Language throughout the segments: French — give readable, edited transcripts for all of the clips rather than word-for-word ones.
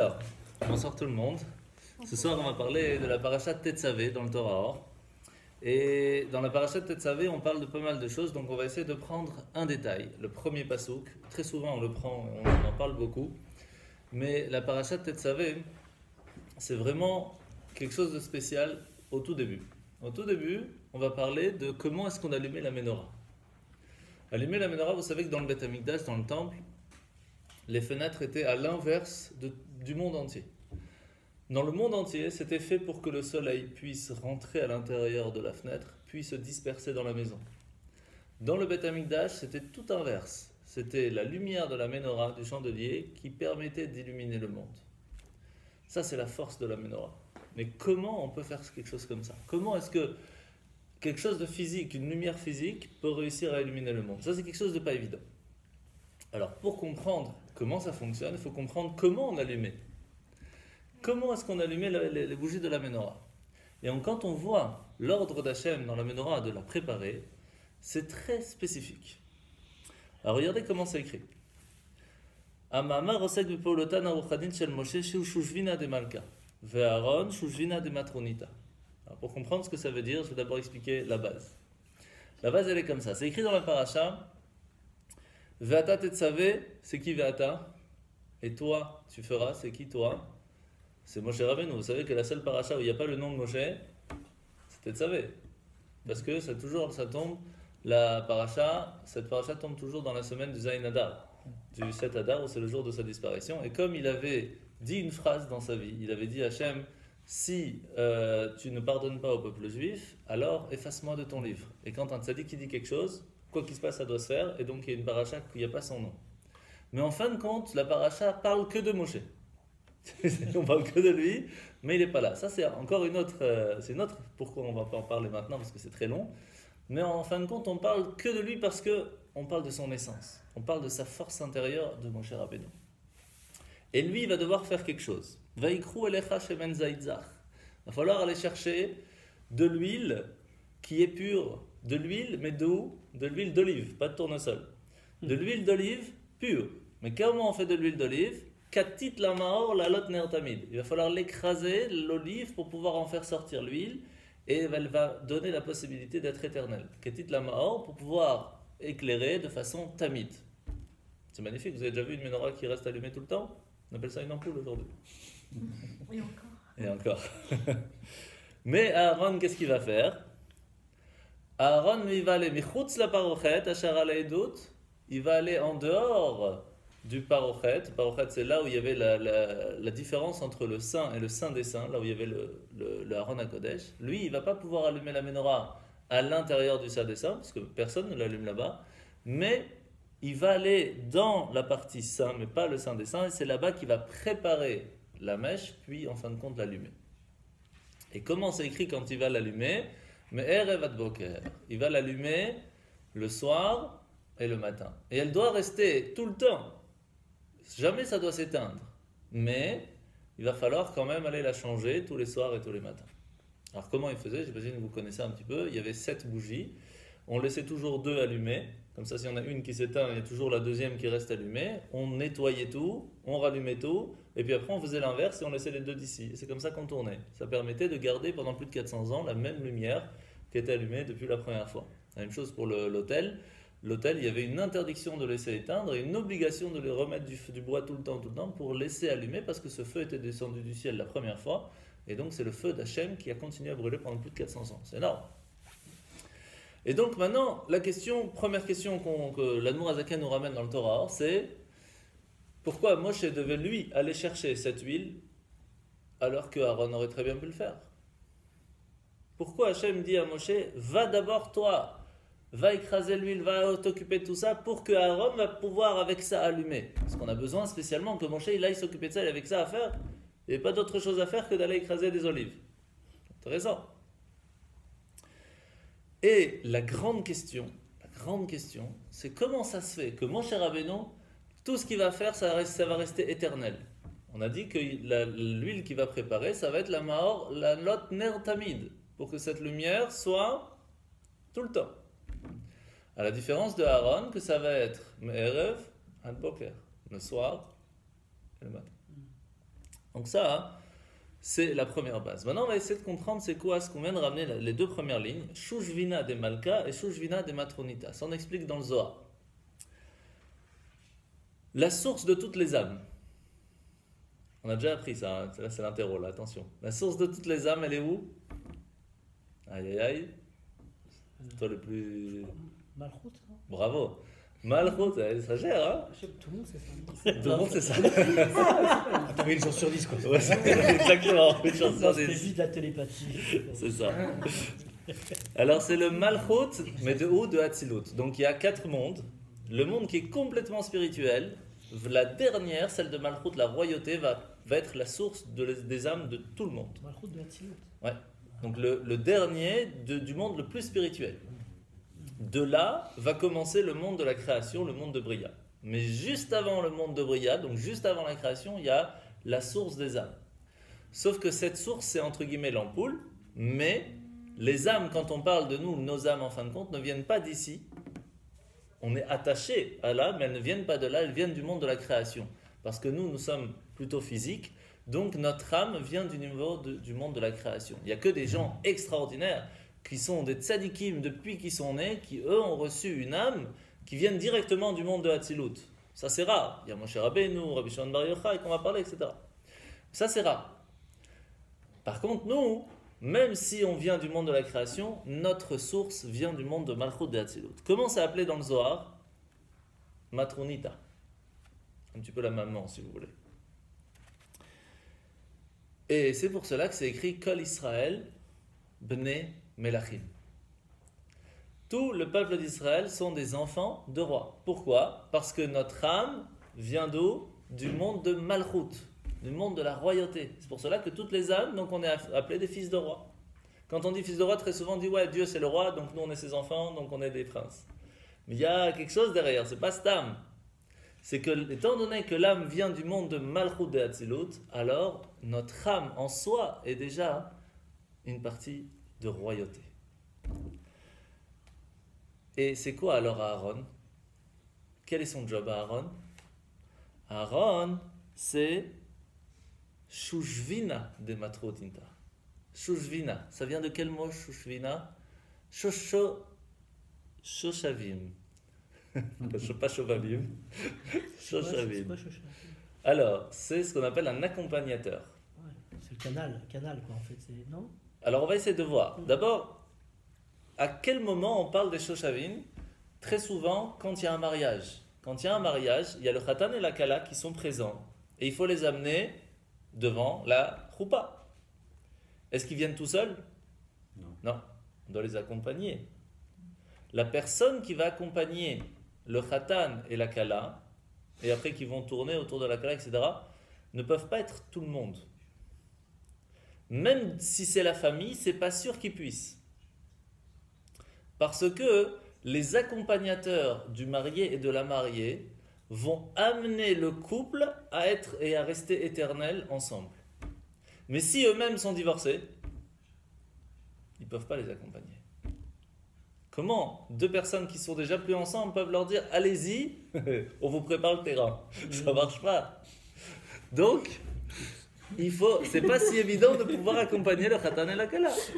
Alors, bonsoir tout le monde. Ce soir, on va parler de la parasha Tetzavé dans le Torah Or. Et dans la parasha Tetzavé, on parle de pas mal de choses, donc on va essayer de prendre un détail. Le premier pasouk, très souvent on le prend, on en parle beaucoup. Mais la parasha Tetzavé, c'est vraiment quelque chose de spécial au tout début. Au tout début, on va parler de comment est-ce qu'on allumait la menorah. Allumer la menorah, vous savez que dans le Beth Amikdash, dans le temple, les fenêtres étaient à l'inverse du monde entier. Dans le monde entier, c'était fait pour que le soleil puisse rentrer à l'intérieur de la fenêtre, puis se disperser dans la maison. Dans le Beth Amikdash, c'était tout inverse. C'était la lumière de la menorah, du chandelier, qui permettait d'illuminer le monde. Ça, c'est la force de la menorah. Mais comment on peut faire quelque chose comme ça? Comment est-ce que quelque chose de physique, une lumière physique, peut réussir à illuminer le monde? Ça, c'est quelque chose de pas évident. Alors, pour comprendre comment ça fonctionne, il faut comprendre comment on allumait. Comment est-ce qu'on allumait les bougies de la menorah? Et quand on voit l'ordre d'Hachem dans la menorah de la préparer, c'est très spécifique. Alors, regardez comment c'est écrit. Amama rosek bepaulotan aruchadin shel Moshe shu shushvina de malka ve'Aaron shushvina de matronita. Alors, pour comprendre ce que ça veut dire, je vais d'abord expliquer la base. La base, elle est comme ça. C'est écrit dans la paracha. Ve'ata tetzavé, c'est qui Ve'ata? Et toi, tu feras, c'est qui toi? C'est Moshe Rabbeinu. Vous savez que la seule paracha où il n'y a pas le nom de Moshe, c'est Tetzavé. Parce que ça tombe, cette paracha tombe toujours dans la semaine du Zayin Adar, du 7 Adar, où c'est le jour de sa disparition. Et comme il avait dit une phrase dans sa vie, il avait dit à Hachem, si tu ne pardonnes pas au peuple juif, alors efface-moi de ton livre. Et quand un tzaddik qui dit quelque chose, quoi qu'il se passe, ça doit se faire, et donc il y a une paracha où il n'y a pas son nom. Mais en fin de compte, la paracha parle que de Moshe. On parle que de lui, mais il n'est pas là. Ça, c'est encore une autre. Pourquoi on va pas en parler maintenant, parce que c'est très long. Mais en fin de compte, on parle que de lui parce que on parle de son essence. On parle de sa force intérieure de Moshe Rabbeinu. Et lui, il va devoir faire quelque chose. Vaikru elecha shemen zaitzach. Il va falloir aller chercher de l'huile qui est pure. De l'huile, mais d'où? De l'huile d'olive, pas de tournesol. De l'huile d'olive pure. Mais comment on fait de l'huile d'olive? Katit la maor la lot ner tamid. Il va falloir l'écraser, l'olive, pour pouvoir en faire sortir l'huile, et elle va donner la possibilité d'être éternelle. Katit la maor, pour pouvoir éclairer de façon tamid. C'est magnifique, vous avez déjà vu une menorah qui reste allumée tout le temps? On appelle ça une ampoule aujourd'hui. Et encore. Et encore. Mais Aaron, qu'est-ce qu'il va faire? Aaron, il va aller michutz la parochet, ashar alaydut. Il va aller en dehors du parochet. Parochet, c'est là où il y avait la différence entre le saint et le saint des saints, là où il y avait le Aaron HaKodesh. Lui, il ne va pas pouvoir allumer la menorah à l'intérieur du saint des saints, parce que personne ne l'allume là-bas, mais il va aller dans la partie saint, mais pas le saint des saints, et c'est là-bas qu'il va préparer la mèche, puis en fin de compte l'allumer. Et comment c'est écrit quand il va l'allumer? Mais Erev ad Boker, il va l'allumer le soir et le matin. Et elle doit rester tout le temps. Jamais ça doit s'éteindre. Mais il va falloir quand même aller la changer tous les soirs et tous les matins. Alors comment il faisait? J'imagine que vous connaissez un petit peu. Il y avait 7 bougies. On laissait toujours 2 allumées. Comme ça, si on a une qui s'éteint, il y a toujours la deuxième qui reste allumée. On nettoyait tout, on rallumait tout. Et puis après, on faisait l'inverse et on laissait les 2 d'ici. Et c'est comme ça qu'on tournait. Ça permettait de garder pendant plus de 400 ans la même lumière qui était allumée depuis la première fois. La même chose pour l'autel. L'autel, il y avait une interdiction de laisser éteindre et une obligation de les remettre du bois tout le temps pour laisser allumer, parce que ce feu était descendu du ciel la première fois, et donc c'est le feu d'Hachem qui a continué à brûler pendant plus de 400 ans. C'est énorme. Et donc maintenant, première question que l'Admour Azaken nous ramène dans le Torah, c'est pourquoi Moshe devait lui aller chercher cette huile alors que Aaron aurait très bien pu le faire? Pourquoi Hachem dit à Moshe, va d'abord toi, va écraser l'huile, va t'occuper de tout ça pour que Aaron va pouvoir avec ça allumer. Parce qu'on a besoin spécialement que Moshe il aille s'occuper de ça, il avait que ça à faire. Il n'y avait pas d'autre chose à faire que d'aller écraser des olives. Intéressant. Et la grande question, c'est comment ça se fait que Moshe Rabbeinu, tout ce qu'il va faire, ça va rester éternel. On a dit que l'huile qu'il va préparer, ça va être la maor, la lot ner tamid, pour que cette lumière soit tout le temps. À la différence de Aaron, que ça va être Me'erev ad Boker, le soir et le matin. Donc ça, hein, c'est la première base. Maintenant, on va essayer de comprendre c'est quoi ce qu'on vient de ramener les deux premières lignes, Shushvina des Malka et Shushvina des Matronita. Ça, on explique dans le Zohar. La source de toutes les âmes. On a déjà appris ça, hein. Là c'est l'interro, là, attention. La source de toutes les âmes, elle est où? Aïe aïe aïe. C'est toi le plus... Malchut, non? Bravo. Malchut, ça gère, hein? Tout le monde sait ça. Tout le monde sait ça. Ah, t'avais une chance sur 10, quoi. Ouais, exactement, une chance sur C'était 10. juste de la télépathie. C'est ça. Alors c'est le Malchut, mais de où? De Hatzilut. Donc il y a 4 mondes. Le monde qui est complètement spirituel, la dernière, celle de Malchut, la royauté, va être la source des âmes de tout le monde. Malchut de Hatzilut. Ouais. Donc le dernier du monde le plus spirituel. De là va commencer le monde de la création, le monde de Bria. Mais juste avant le monde de Bria, donc juste avant la création, il y a la source des âmes. Sauf que cette source, c'est entre guillemets l'ampoule, mais les âmes, quand on parle de nous, nos âmes en fin de compte, ne viennent pas d'ici. On est attaché à l'âme, mais elles ne viennent pas de là, elles viennent du monde de la création. Parce que nous sommes plutôt physiques, donc notre âme vient du niveau du monde de la création. Il n'y a que des gens extraordinaires qui sont des tzadikim depuis qu'ils sont nés, qui eux ont reçu une âme qui viennent directement du monde de Hatzilut. Ça c'est rare. Il y a Moshe Rabbeinu, Rabbi Shimon Bar Yochai qu'on va parler, etc. Ça c'est rare. Par contre, nous, même si on vient du monde de la création, notre source vient du monde de Malchut de Hatzilut. Comment c'est appelé dans le Zohar? Matronita. Un petit peu la maman, si vous voulez. Et c'est pour cela que c'est écrit Kol Israël, Bnei Melachim. Tout le peuple d'Israël sont des enfants de rois. Pourquoi? Parce que notre âme vient d'où? Du monde de Malchut, du monde de la royauté. C'est pour cela que toutes les âmes, donc on est appelés des fils de roi. Quand on dit fils de roi, très souvent on dit ouais, Dieu c'est le roi, donc nous on est ses enfants, donc on est des princes. Mais il y a quelque chose derrière, c'est pas cette âme. C'est que, étant donné que l'âme vient du monde de Malchut de Hatzilut, alors notre âme en soi est déjà une partie de royauté. Et c'est quoi alors Aaron? Quel est son job à Aaron? Aaron, c'est Shushvina de Matrotinta. Shushvina, ça vient de quel mot Shushvina? Shoshavim. Pas Shovavim. Shoshavim. Alors, c'est ce qu'on appelle un accompagnateur. Ouais, c'est le canal quoi en fait, c'est... non? Alors on va essayer de voir. D'abord, à quel moment on parle des Shoshavim? Très souvent, quand il y a un mariage. Quand il y a un mariage, il y a le Khatan et la Kala qui sont présents. Et il faut les amener devant la Choupa. Est-ce qu'ils viennent tout seuls? Non. On doit les accompagner. La personne qui va accompagner le Khatan et la Kala, et après qui vont tourner autour de la Kala, etc., ne peuvent pas être tout le monde. Même si c'est la famille, c'est pas sûr qu'ils puissent. Parce que les accompagnateurs du marié et de la mariée vont amener le couple à être et à rester éternels ensemble. Mais si eux-mêmes sont divorcés, ils ne peuvent pas les accompagner. Comment deux personnes qui sont déjà plus ensemble peuvent leur dire « Allez-y, on vous prépare le terrain ». Ça ne marche pas. Donc, c'est pas si évident de pouvoir accompagner le Khatan et la Kala. Ça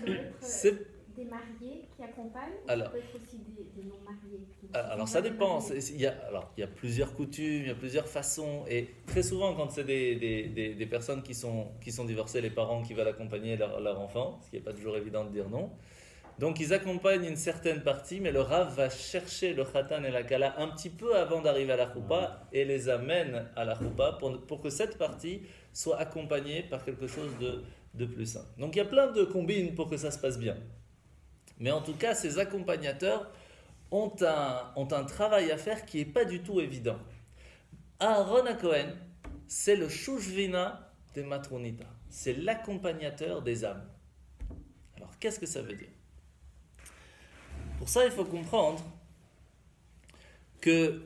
doit être des mariés qui accompagnent, ou alors, ça peut être aussi des non-mariés? Alors ça dépend. Il y a plusieurs coutumes, il y a plusieurs façons. Et très souvent, quand c'est des personnes qui sont divorcées, les parents qui veulent accompagner leur enfant, ce qui n'est pas toujours évident de dire non. Donc ils accompagnent une certaine partie, mais le Rav va chercher le Khatan et la Kala un petit peu avant d'arriver à la Choupa et les amène à la Choupa pour que cette partie soit accompagnée par quelque chose de plus simple. Donc il y a plein de combines pour que ça se passe bien. Mais en tout cas, ces accompagnateurs ont un travail à faire qui n'est pas du tout évident. Aaron HaKohen, c'est le Shushvina des Matronita. C'est l'accompagnateur des âmes. Alors, qu'est-ce que ça veut dire? Pour ça, il faut comprendre que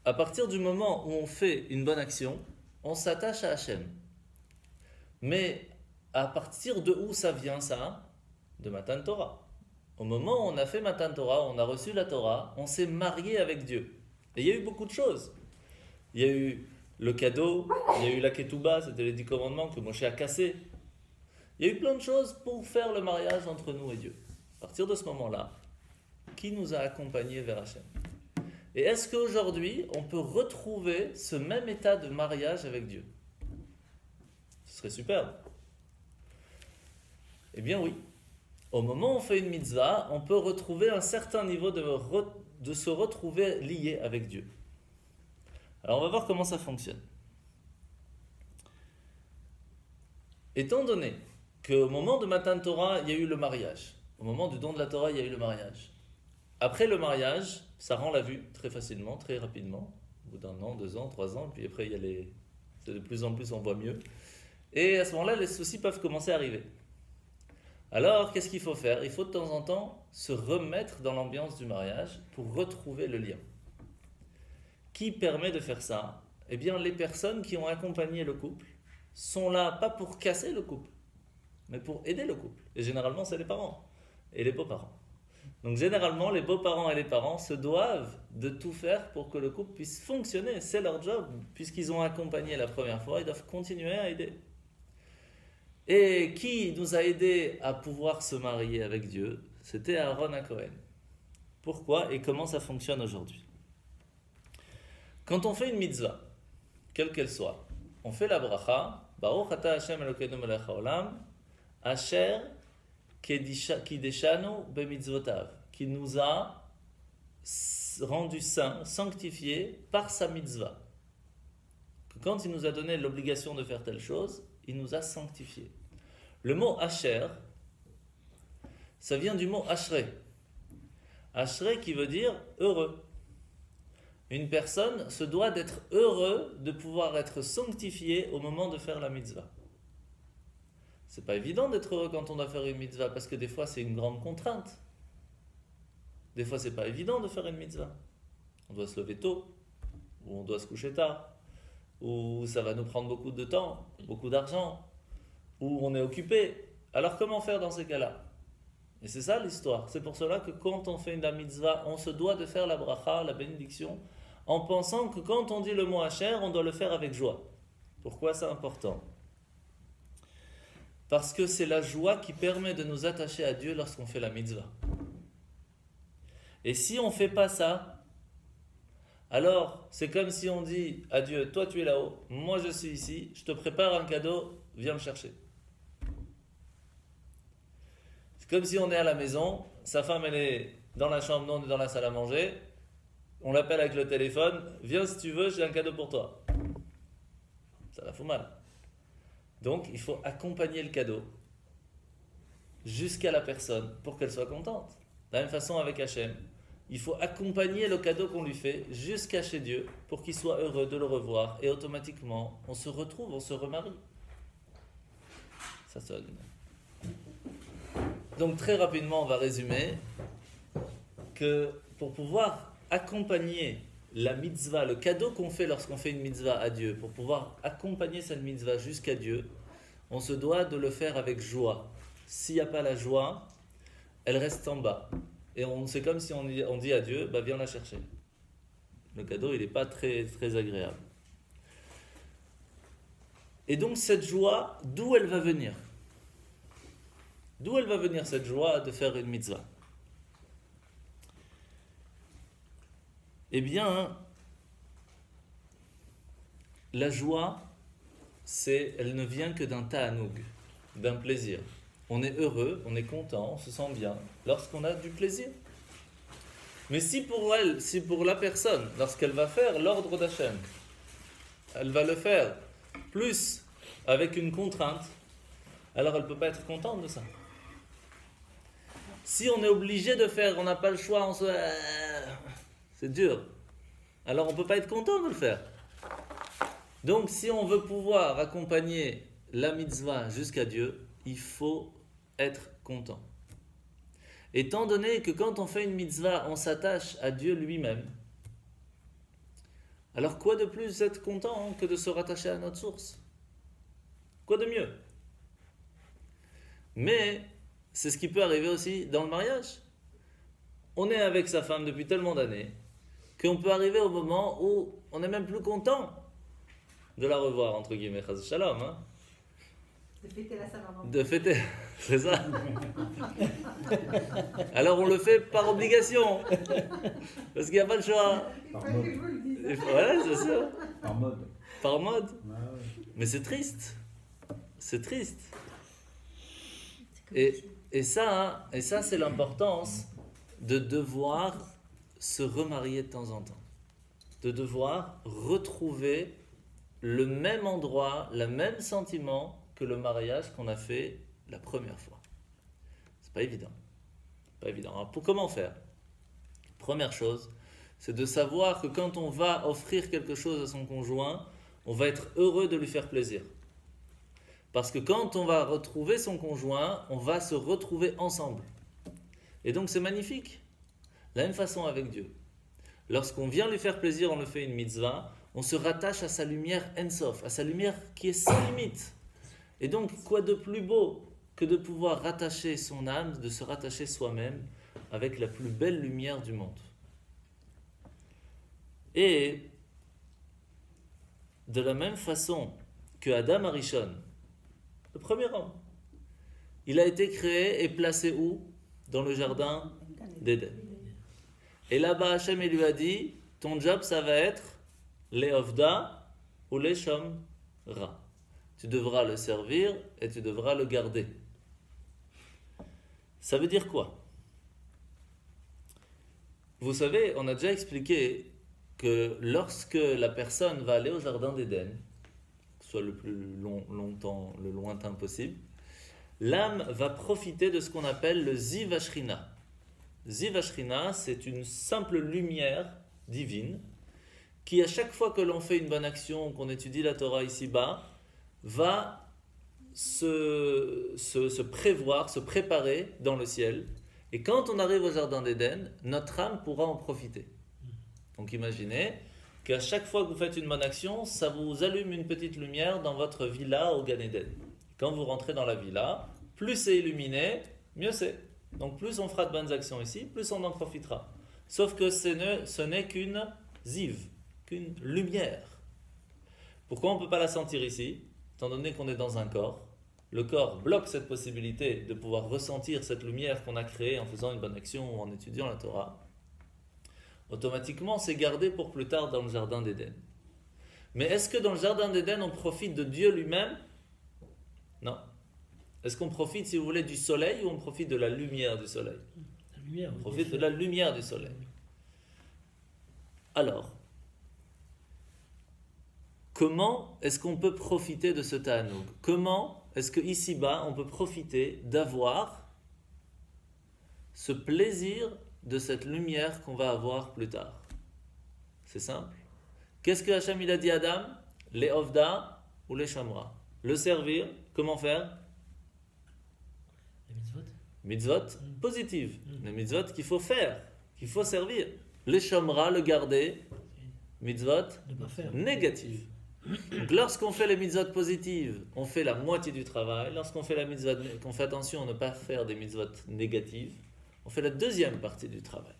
à partir du moment où on fait une bonne action, on s'attache à Hachem. Mais à partir de où ça vient ça? De Matan Torah. Au moment où on a fait Matan Torah, on a reçu la Torah, on s'est marié avec Dieu. Et il y a eu beaucoup de choses. Il y a eu le cadeau, il y a eu la ketouba, c'était les 10 commandements que Moshe a cassés. Il y a eu plein de choses pour faire le mariage entre nous et Dieu. À partir de ce moment-là, qui nous a accompagnés vers Hachem? Et est-ce qu'aujourd'hui, on peut retrouver ce même état de mariage avec Dieu? Ce serait superbe. Eh bien oui. Au moment où on fait une mitzvah, on peut retrouver un certain niveau de se retrouver lié avec Dieu. Alors on va voir comment ça fonctionne. Étant donné qu'au moment de Matan Torah, il y a eu le mariage. Au moment du don de la Torah, il y a eu le mariage. Après le mariage, ça rend la vue très facilement, très rapidement. Au bout d'un an, 2 ans, 3 ans, puis après, c'est de plus en plus, on voit mieux. Et à ce moment-là, les soucis peuvent commencer à arriver. Alors, qu'est-ce qu'il faut faire? Il faut de temps en temps se remettre dans l'ambiance du mariage pour retrouver le lien. Qui permet de faire ça? Eh bien, les personnes qui ont accompagné le couple sont là pas pour casser le couple, mais pour aider le couple. Et généralement, c'est les parents et les beaux-parents. Donc généralement, les beaux-parents et les parents se doivent de tout faire pour que le couple puisse fonctionner. C'est leur job. Puisqu'ils ont accompagné la première fois, ils doivent continuer à aider. Et qui nous a aidés à pouvoir se marier avec Dieu? C'était Aaron HaKohen. Pourquoi et comment ça fonctionne aujourd'hui? Quand on fait une mitzvah, quelle qu'elle soit, on fait la bracha, Baruch ata Hashem Elokeinu melech haolam, Asher Kideshanu bemitzvotav, qui nous a rendu saints, sanctifiés par sa mitzvah. Que quand il nous a donné l'obligation de faire telle chose, il nous a sanctifiés. Le mot Asher, ça vient du mot Ashrei. Ashrei qui veut dire heureux. Une personne se doit d'être heureux de pouvoir être sanctifié au moment de faire la mitzvah. C'est pas évident d'être heureux quand on doit faire une mitzvah, parce que des fois c'est une grande contrainte. Des fois c'est pas évident de faire une mitzvah. On doit se lever tôt, ou on doit se coucher tard, ou ça va nous prendre beaucoup de temps, beaucoup d'argent, ou on est occupé. Alors comment faire dans ces cas-là? Et c'est ça l'histoire. C'est pour cela que quand on fait une mitzvah, on se doit de faire la bracha, la bénédiction, en pensant que quand on dit le mot Asher, on doit le faire avec joie. Pourquoi c'est important? Parce que c'est la joie qui permet de nous attacher à Dieu lorsqu'on fait la mitzvah. Et si on ne fait pas ça, alors c'est comme si on dit à Dieu, toi tu es là-haut, moi je suis ici, je te prépare un cadeau, viens me chercher. C'est comme si on est à la maison, sa femme elle est dans la chambre, nous on est dans la salle à manger, on l'appelle avec le téléphone, viens si tu veux, j'ai un cadeau pour toi. Ça la fout mal. Donc, il faut accompagner le cadeau jusqu'à la personne pour qu'elle soit contente. De la même façon avec Hachem, il faut accompagner le cadeau qu'on lui fait jusqu'à chez Dieu pour qu'il soit heureux de le revoir et automatiquement, on se retrouve, on se remarie. Ça sonne. Donc, très rapidement, on va résumer que pour pouvoir accompagner la mitzvah, le cadeau qu'on fait lorsqu'on fait une mitzvah à Dieu, pour pouvoir accompagner cette mitzvah jusqu'à Dieu, on se doit de le faire avec joie. S'il n'y a pas la joie, elle reste en bas. Et c'est comme si on dit à Dieu, bah viens la chercher. Le cadeau, il n'est pas très, très agréable. Et donc cette joie, d'où elle va venir? D'où elle va venir cette joie de faire une mitzvah? Eh bien, la joie, elle ne vient que d'un ta'anoug, d'un plaisir. On est heureux, on est content, on se sent bien lorsqu'on a du plaisir. Mais si pour la personne, lorsqu'elle va faire l'ordre d'Hachem, elle va le faire plus avec une contrainte, alors elle ne peut pas être contente de ça. Si on est obligé de faire, on n'a pas le choix, c'est dur. Alors on ne peut pas être content de le faire. Donc si on veut pouvoir accompagner la mitzvah jusqu'à Dieu, il faut être content. Étant donné que quand on fait une mitzvah, on s'attache à Dieu lui-même, alors quoi de plus être content que de se rattacher à notre source? Quoi de mieux? Mais c'est ce qui peut arriver aussi dans le mariage. On est avec sa femme depuis tellement d'années qu'on peut arriver au moment où on n'est même plus content de la revoir, entre guillemets, chas shalom, hein. De fêter la Saint-Valentin. De fêter, c'est ça. Alors on le fait par obligation, parce qu'il n'y a pas le choix. Il faut que je vous le dise. Voilà, c'est ça. Par mode. Par mode. Ah ouais. Mais c'est triste. C'est triste. C'est comme Et ça, c'est l'importance de devoir se remarier de temps en temps. De devoir retrouver le même endroit, le même sentiment que le mariage qu'on a fait la première fois. C'est pas évident. Pas évident. Alors, comment faire? Première chose, c'est de savoir que quand on va offrir quelque chose à son conjoint, on va être heureux de lui faire plaisir. Parce que quand on va retrouver son conjoint, on va se retrouver ensemble. Et donc c'est magnifique. De la même façon avec Dieu. Lorsqu'on vient lui faire plaisir, on le fait une mitzvah, on se rattache à sa lumière Ensof, à sa lumière qui est sans limite. Et donc, quoi de plus beau que de pouvoir rattacher son âme, de se rattacher soi-même avec la plus belle lumière du monde. Et de la même façon que Adam Arishon, le premier homme, il a été créé et placé où? Dans le jardin d'Éden. Et là-bas, Hachem il lui a dit, ton job, ça va être les Ovda ou les Shomra. Tu devras le servir et tu devras le garder. Ça veut dire quoi? Vous savez, on a déjà expliqué que lorsque la personne va aller au jardin d'Éden, soit le plus longtemps, le lointain possible, l'âme va profiter de ce qu'on appelle le Ziv Ashrina. Ziv Ashrina, c'est une simple lumière divine qui, à chaque fois que l'on fait une bonne action, qu'on étudie la Torah ici-bas, va se prévoir, se préparer dans le ciel. Et quand on arrive au jardin d'Éden, notre âme pourra en profiter. Donc imaginez qu'à chaque fois que vous faites une bonne action, ça vous allume une petite lumière dans votre villa au Gan Eden. Quand vous rentrez dans la villa, plus c'est illuminé, mieux c'est. Donc plus on fera de bonnes actions ici, plus on en profitera. Sauf que ce n'est qu'une ziv, qu'une lumière. Pourquoi on ne peut pas la sentir ici? Étant donné qu'on est dans un corps, le corps bloque cette possibilité de pouvoir ressentir cette lumière qu'on a créée en faisant une bonne action ou en étudiant la Torah. Automatiquement, c'est gardé pour plus tard dans le jardin d'Éden. Mais est-ce que dans le jardin d'Éden, on profite de Dieu lui-même? Non. Est-ce qu'on profite, si vous voulez, du soleil ou on profite de la lumière du soleil? La lumière. On profite de la lumière du soleil. Alors, comment est-ce qu'on peut profiter de ce Ta'anoug? Comment est-ce qu'ici-bas, on peut profiter d'avoir ce plaisir de cette lumière qu'on va avoir plus tard? C'est simple. Qu'est-ce que Hachem il a dit à Adam? Les Ovda ou les Shamra. Le servir, comment faire? Les mitzvot. Mitzvot positives. Les mitzvot qu'il faut faire, qu'il faut servir. Les Shamra, le garder. Mitzvot De pas faire. négatives. Donc lorsqu'on fait les mitzvot positives, on fait la moitié du travail. Lorsqu'on fait la mitzvot, qu'on fait attention à ne pas faire des mitzvot négatives, on fait la deuxième partie du travail.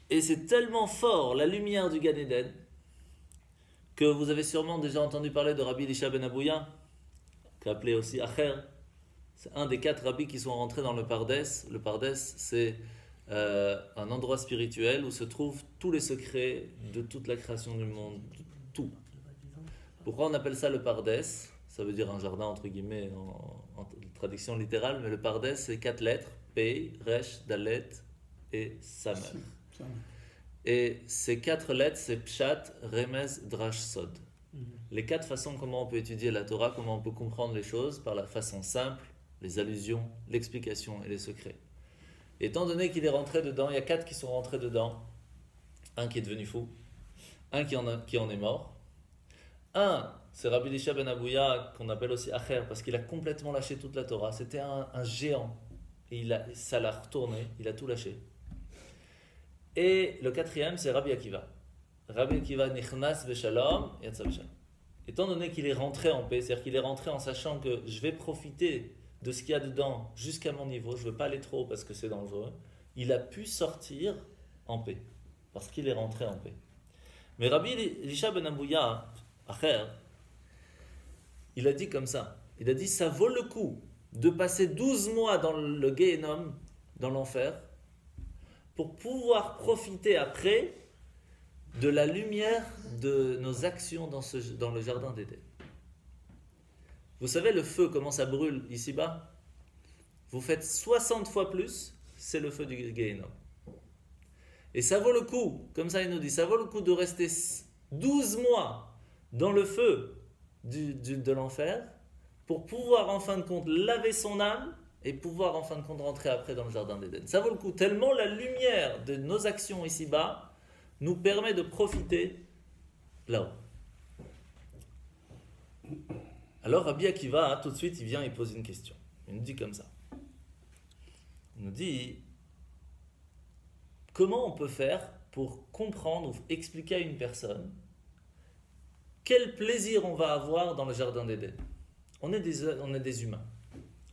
Et c'est tellement fort, la lumière du Gan Eden, que vous avez sûrement déjà entendu parler de Rabbi Elisha ben Abouya, qu'appelé aussi Acher. C'est un des 4 rabbis qui sont rentrés dans le Pardes. Le Pardes, c'est un endroit spirituel où se trouvent tous les secrets de toute la création du monde, tout. Pourquoi on appelle ça le Pardes? Ça veut dire un jardin entre guillemets en traduction littérale, mais le Pardes c'est 4 lettres, Pei, Resh, Dalet et Samer. Et ces 4 lettres c'est Pshat, Remez, Drash, Sod. Les 4 façons comment on peut étudier la Torah, comment on peut comprendre les choses par la façon simple, les allusions, l'explication et les secrets. Étant donné qu'il est rentré dedans, il y a 4 qui sont rentrés dedans. Un qui est devenu fou, un qui en est mort. Un, c'est Rabbi Elisha ben Abouya, qu'on appelle aussi Acher, parce qu'il a complètement lâché toute la Torah. C'était un géant. Et ça l'a retourné, il a tout lâché. Et le 4e, c'est Rabbi Akiva. Rabbi Akiva nichnas v'shalom, yatsa v'shalom. Étant donné qu'il est rentré en paix, c'est-à-dire qu'il est rentré en sachant que je vais profiter de ce qu'il y a dedans jusqu'à mon niveau, je ne veux pas aller trop parce que c'est dangereux, il a pu sortir en paix. parce qu'il est rentré en paix. Mais Rabbi Elisha ben Abouya, Acher, il a dit comme ça. Il a dit, ça vaut le coup de passer 12 mois dans le Gehenom, dans l'enfer, pour pouvoir profiter après de la lumière de nos actions dans le jardin d'Éden. Vous savez le feu, comment ça brûle ici-bas? Vous faites 60 fois plus, c'est le feu du Gehenom. Et ça vaut le coup, comme ça il nous dit, ça vaut le coup de rester 12 mois dans le feu de l'enfer pour pouvoir en fin de compte laver son âme et pouvoir en fin de compte rentrer après dans le jardin d'Éden. Ça vaut le coup, tellement la lumière de nos actions ici-bas nous permet de profiter là-haut. Alors Rabbi Akiva, tout de suite, il vient, il pose une question. Il nous dit comme ça. Il nous dit, comment on peut faire pour comprendre ou expliquer à une personne quel plaisir on va avoir dans le jardin d'Éden? On est des humains.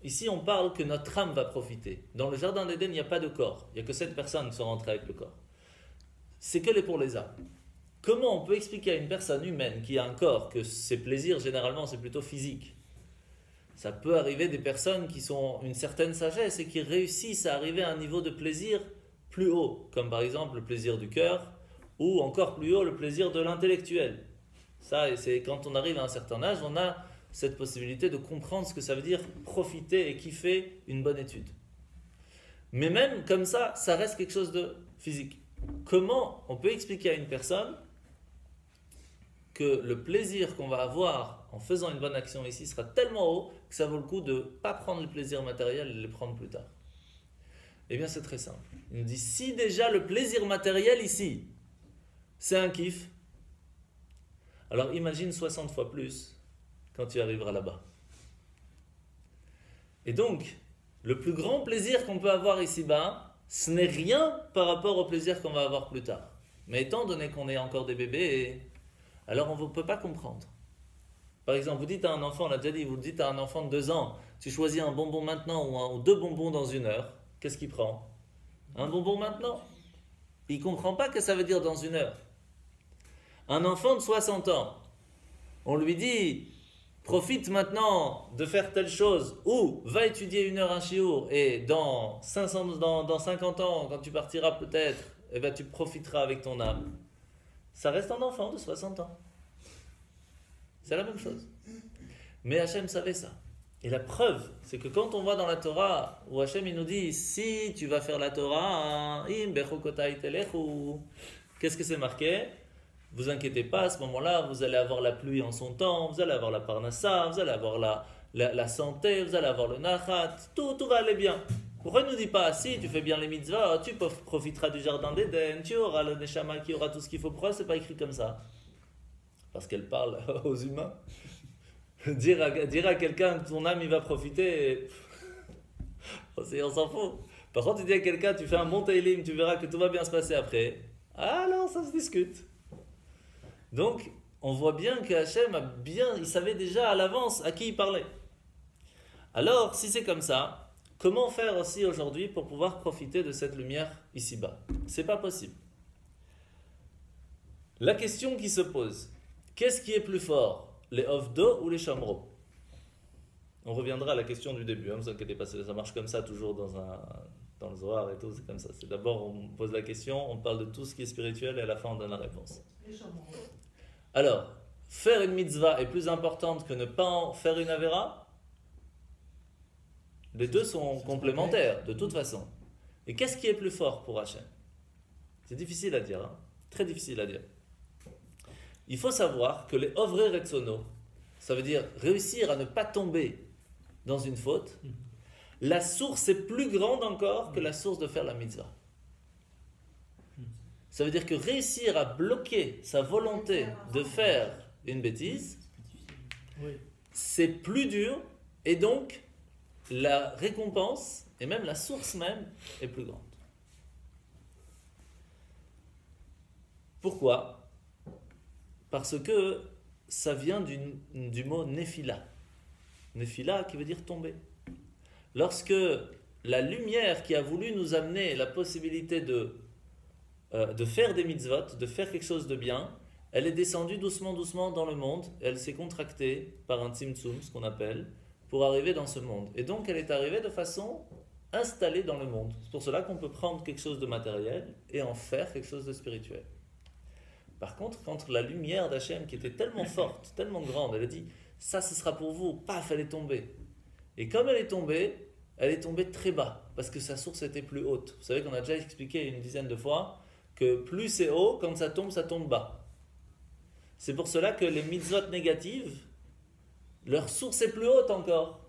Ici, on parle que notre âme va profiter. Dans le jardin d'Éden, il n'y a pas de corps. Il n'y a que 7 personnes qui sont rentrées avec le corps. C'est que pour les âmes. Comment on peut expliquer à une personne humaine qui a un corps que ses plaisirs, généralement, c'est plutôt physique? Ça peut arriver des personnes qui ont une certaine sagesse et qui réussissent à arriver à un niveau de plaisir plus haut, comme par exemple le plaisir du cœur, ou encore plus haut, le plaisir de l'intellectuel. Ça, c'est quand on arrive à un certain âge, on a cette possibilité de comprendre ce que ça veut dire profiter et kiffer une bonne étude. Mais même comme ça reste quelque chose de physique. Comment on peut expliquer à une personne que le plaisir qu'on va avoir en faisant une bonne action ici sera tellement haut que ça vaut le coup de ne pas prendre le plaisir matériel et de le prendre plus tard? Eh bien, c'est très simple. Il nous dit, si déjà le plaisir matériel ici, c'est un kiff, alors imagine 60 fois plus quand tu arriveras là-bas. Et donc, le plus grand plaisir qu'on peut avoir ici-bas, ce n'est rien par rapport au plaisir qu'on va avoir plus tard. Mais étant donné qu'on est encore des bébés, alors on ne peut pas comprendre. Par exemple, vous dites à un enfant, on l'a déjà dit, vous dites à un enfant de 2 ans, tu choisis un bonbon maintenant ou 2 bonbons dans 1 heure, qu'est-ce qu'il prend? Un bonbon maintenant. Il ne comprend pas que ça veut dire dans 1 heure. Un enfant de 60 ans, on lui dit, profite maintenant de faire telle chose, ou va étudier 1 heure un shiur, et dans 50 ans, quand tu partiras peut-être, eh ben, tu profiteras avec ton âme. Ça reste un enfant de 60 ans. C'est la même chose. Mais Hachem savait ça. Et la preuve, c'est que quand on va dans la Torah, où Hachem il nous dit, si tu vas faire la Torah, qu'est-ce que c'est marqué? Vous inquiétez pas, à ce moment-là, vous allez avoir la pluie en son temps, vous allez avoir la parnassa, vous allez avoir la santé, vous allez avoir le nachat, tout va aller bien. Pourquoi il ne nous dit pas, si tu fais bien les mitzvahs, tu profiteras du jardin d'Éden, tu auras le neshama qui aura tout ce qu'il faut? Pourquoi c'est pas écrit comme ça? Parce qu'elle parle aux humains. Dire à quelqu'un que ton âme il va profiter, on s'en fout. Par contre, tu dis à quelqu'un, tu fais un bon teilim, tu verras que tout va bien se passer après. Ah non, ça se discute. Donc, on voit bien que Hachem il savait déjà à l'avance à qui il parlait. Alors, si c'est comme ça, comment faire aussi aujourd'hui pour pouvoir profiter de cette lumière ici-bas? C'est pas possible. La question qui se pose, qu'est-ce qui est plus fort, les Ovdo ou les Shamro? On reviendra à la question du début, ne vous inquiétez pas, ça marche comme ça toujours dans le Zohar et tout, c'est comme ça. C'est d'abord on pose la question, on parle de tout ce qui est spirituel et à la fin on donne la réponse. Alors, faire une mitzvah est plus importante que ne pas en faire une avéra? Les deux sont complémentaires, de toute façon. Et qu'est-ce qui est plus fort pour Hachem? C'est difficile à dire, très difficile à dire. Il faut savoir que les Ovrei Retzono, ça veut dire réussir à ne pas tomber dans une faute, la source est plus grande encore que la source de faire la mitzvah. Ça veut dire que réussir à bloquer sa volonté de faire une bêtise, c'est plus dur, et donc la récompense, et même la source même, est plus grande. Pourquoi? Parce que ça vient du mot Nephila. Nephila qui veut dire tomber. Lorsque la lumière qui a voulu nous amener la possibilité de de faire des mitzvot, de faire quelque chose de bien, elle est descendue doucement, doucement dans le monde, elle s'est contractée par un tzimtzum, ce qu'on appelle, pour arriver dans ce monde. Et donc elle est arrivée de façon installée dans le monde. C'est pour cela qu'on peut prendre quelque chose de matériel et en faire quelque chose de spirituel. Par contre, quand la lumière d'Hachem, qui était tellement forte, tellement grande, elle a dit, ça ce sera pour vous, paf, elle est tombée. Et comme elle est tombée très bas, parce que sa source était plus haute. Vous savez qu'on a déjà expliqué une dizaine de fois que plus c'est haut, quand ça tombe bas. C'est pour cela que les mitzvot négatives, leur source est plus haute encore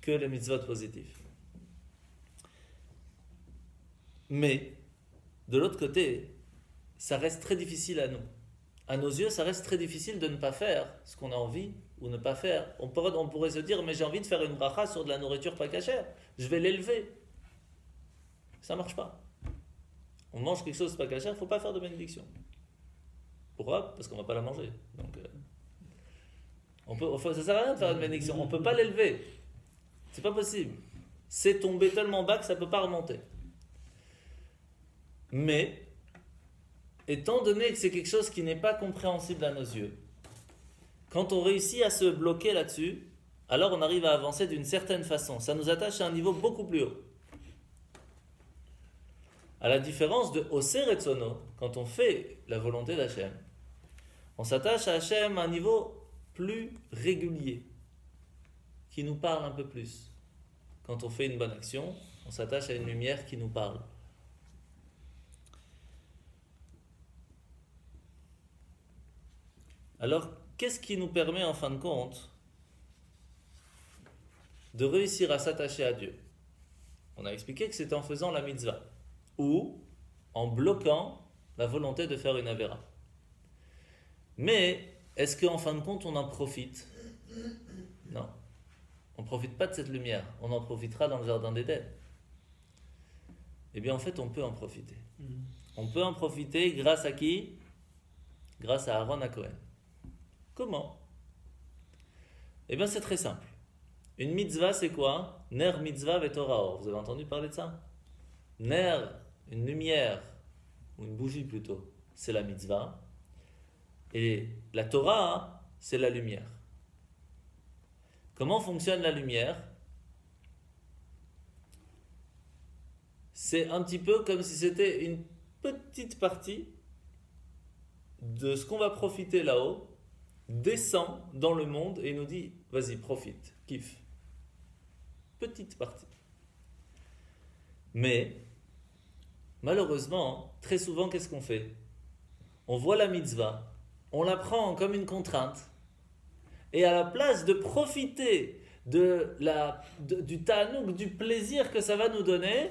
que les mitzvot positifs. Mais, de l'autre côté, ça reste très difficile à nous. À nos yeux, ça reste très difficile de ne pas faire ce qu'on a envie ou ne pas faire. On pourrait se dire, mais j'ai envie de faire une bracha sur de la nourriture pas cachère. Je vais l'élever. Ça ne marche pas. On mange quelque chose pas cachère, il ne faut pas faire de bénédiction. Pourquoi? Parce qu'on ne va pas la manger. Donc, ça ne sert à rien de faire une bénédiction. On ne peut pas l'élever. C'est pas possible. C'est tombé tellement bas que ça ne peut pas remonter. Mais, étant donné que c'est quelque chose qui n'est pas compréhensible à nos yeux, quand on réussit à se bloquer là-dessus, alors on arrive à avancer d'une certaine façon. Ça nous attache à un niveau beaucoup plus haut. À la différence de Oser Retzono, quand on fait la volonté d'Hachem, on s'attache à Hachem à un niveau plus régulier, qui nous parle un peu plus. Quand on fait une bonne action, on s'attache à une lumière qui nous parle. Alors, qu'est-ce qui nous permet en fin de compte de réussir à s'attacher à Dieu? On a expliqué que c'était en faisant la mitzvah ou en bloquant la volonté de faire une avéra. Mais est-ce qu'en fin de compte on en profite? Non. On ne profite pas de cette lumière. On en profitera dans le jardin d'Éden. Eh bien en fait on peut en profiter. On peut en profiter grâce à qui? Grâce à Aaron HaKohen. Comment? Eh bien, c'est très simple. Une mitzvah, c'est quoi? Ner mitzvah vetoraor. Vous avez entendu parler de ça? Ner, une lumière, ou une bougie plutôt, c'est la mitzvah. Et la Torah, c'est la lumière. Comment fonctionne la lumière? C'est un petit peu comme si c'était une petite partie de ce qu'on va profiter là-haut, descend dans le monde et nous dit, vas-y, profite, kiffe. Petite partie. Mais, malheureusement, très souvent, qu'est-ce qu'on fait? On voit la mitzvah, on la prend comme une contrainte, et à la place de profiter du ta'anouk, du plaisir que ça va nous donner,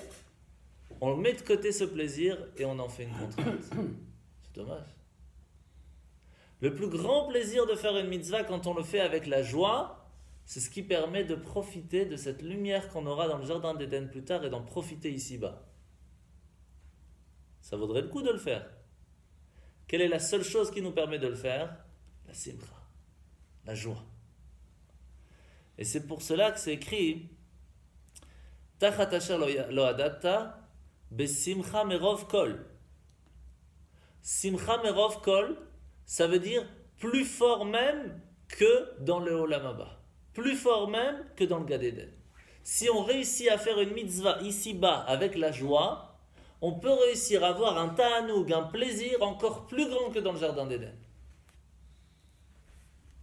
on met de côté ce plaisir et on en fait une contrainte. C'est dommage. Le plus grand plaisir de faire une mitzvah quand on le fait avec la joie, c'est ce qui permet de profiter de cette lumière qu'on aura dans le jardin d'Éden plus tard et d'en profiter ici-bas. Ça vaudrait le coup de le faire. Quelle est la seule chose qui nous permet de le faire? La simcha, la joie. Et c'est pour cela que c'est écrit Tachat asher lo adatta besimcha merov kol. Simcha merov kol, ça veut dire plus fort même que dans le Olam Haba. Plus fort même que dans le Gan Eden. Si on réussit à faire une mitzvah ici-bas avec la joie, on peut réussir à avoir un ta'anoug, un plaisir encore plus grand que dans le Jardin d'Éden.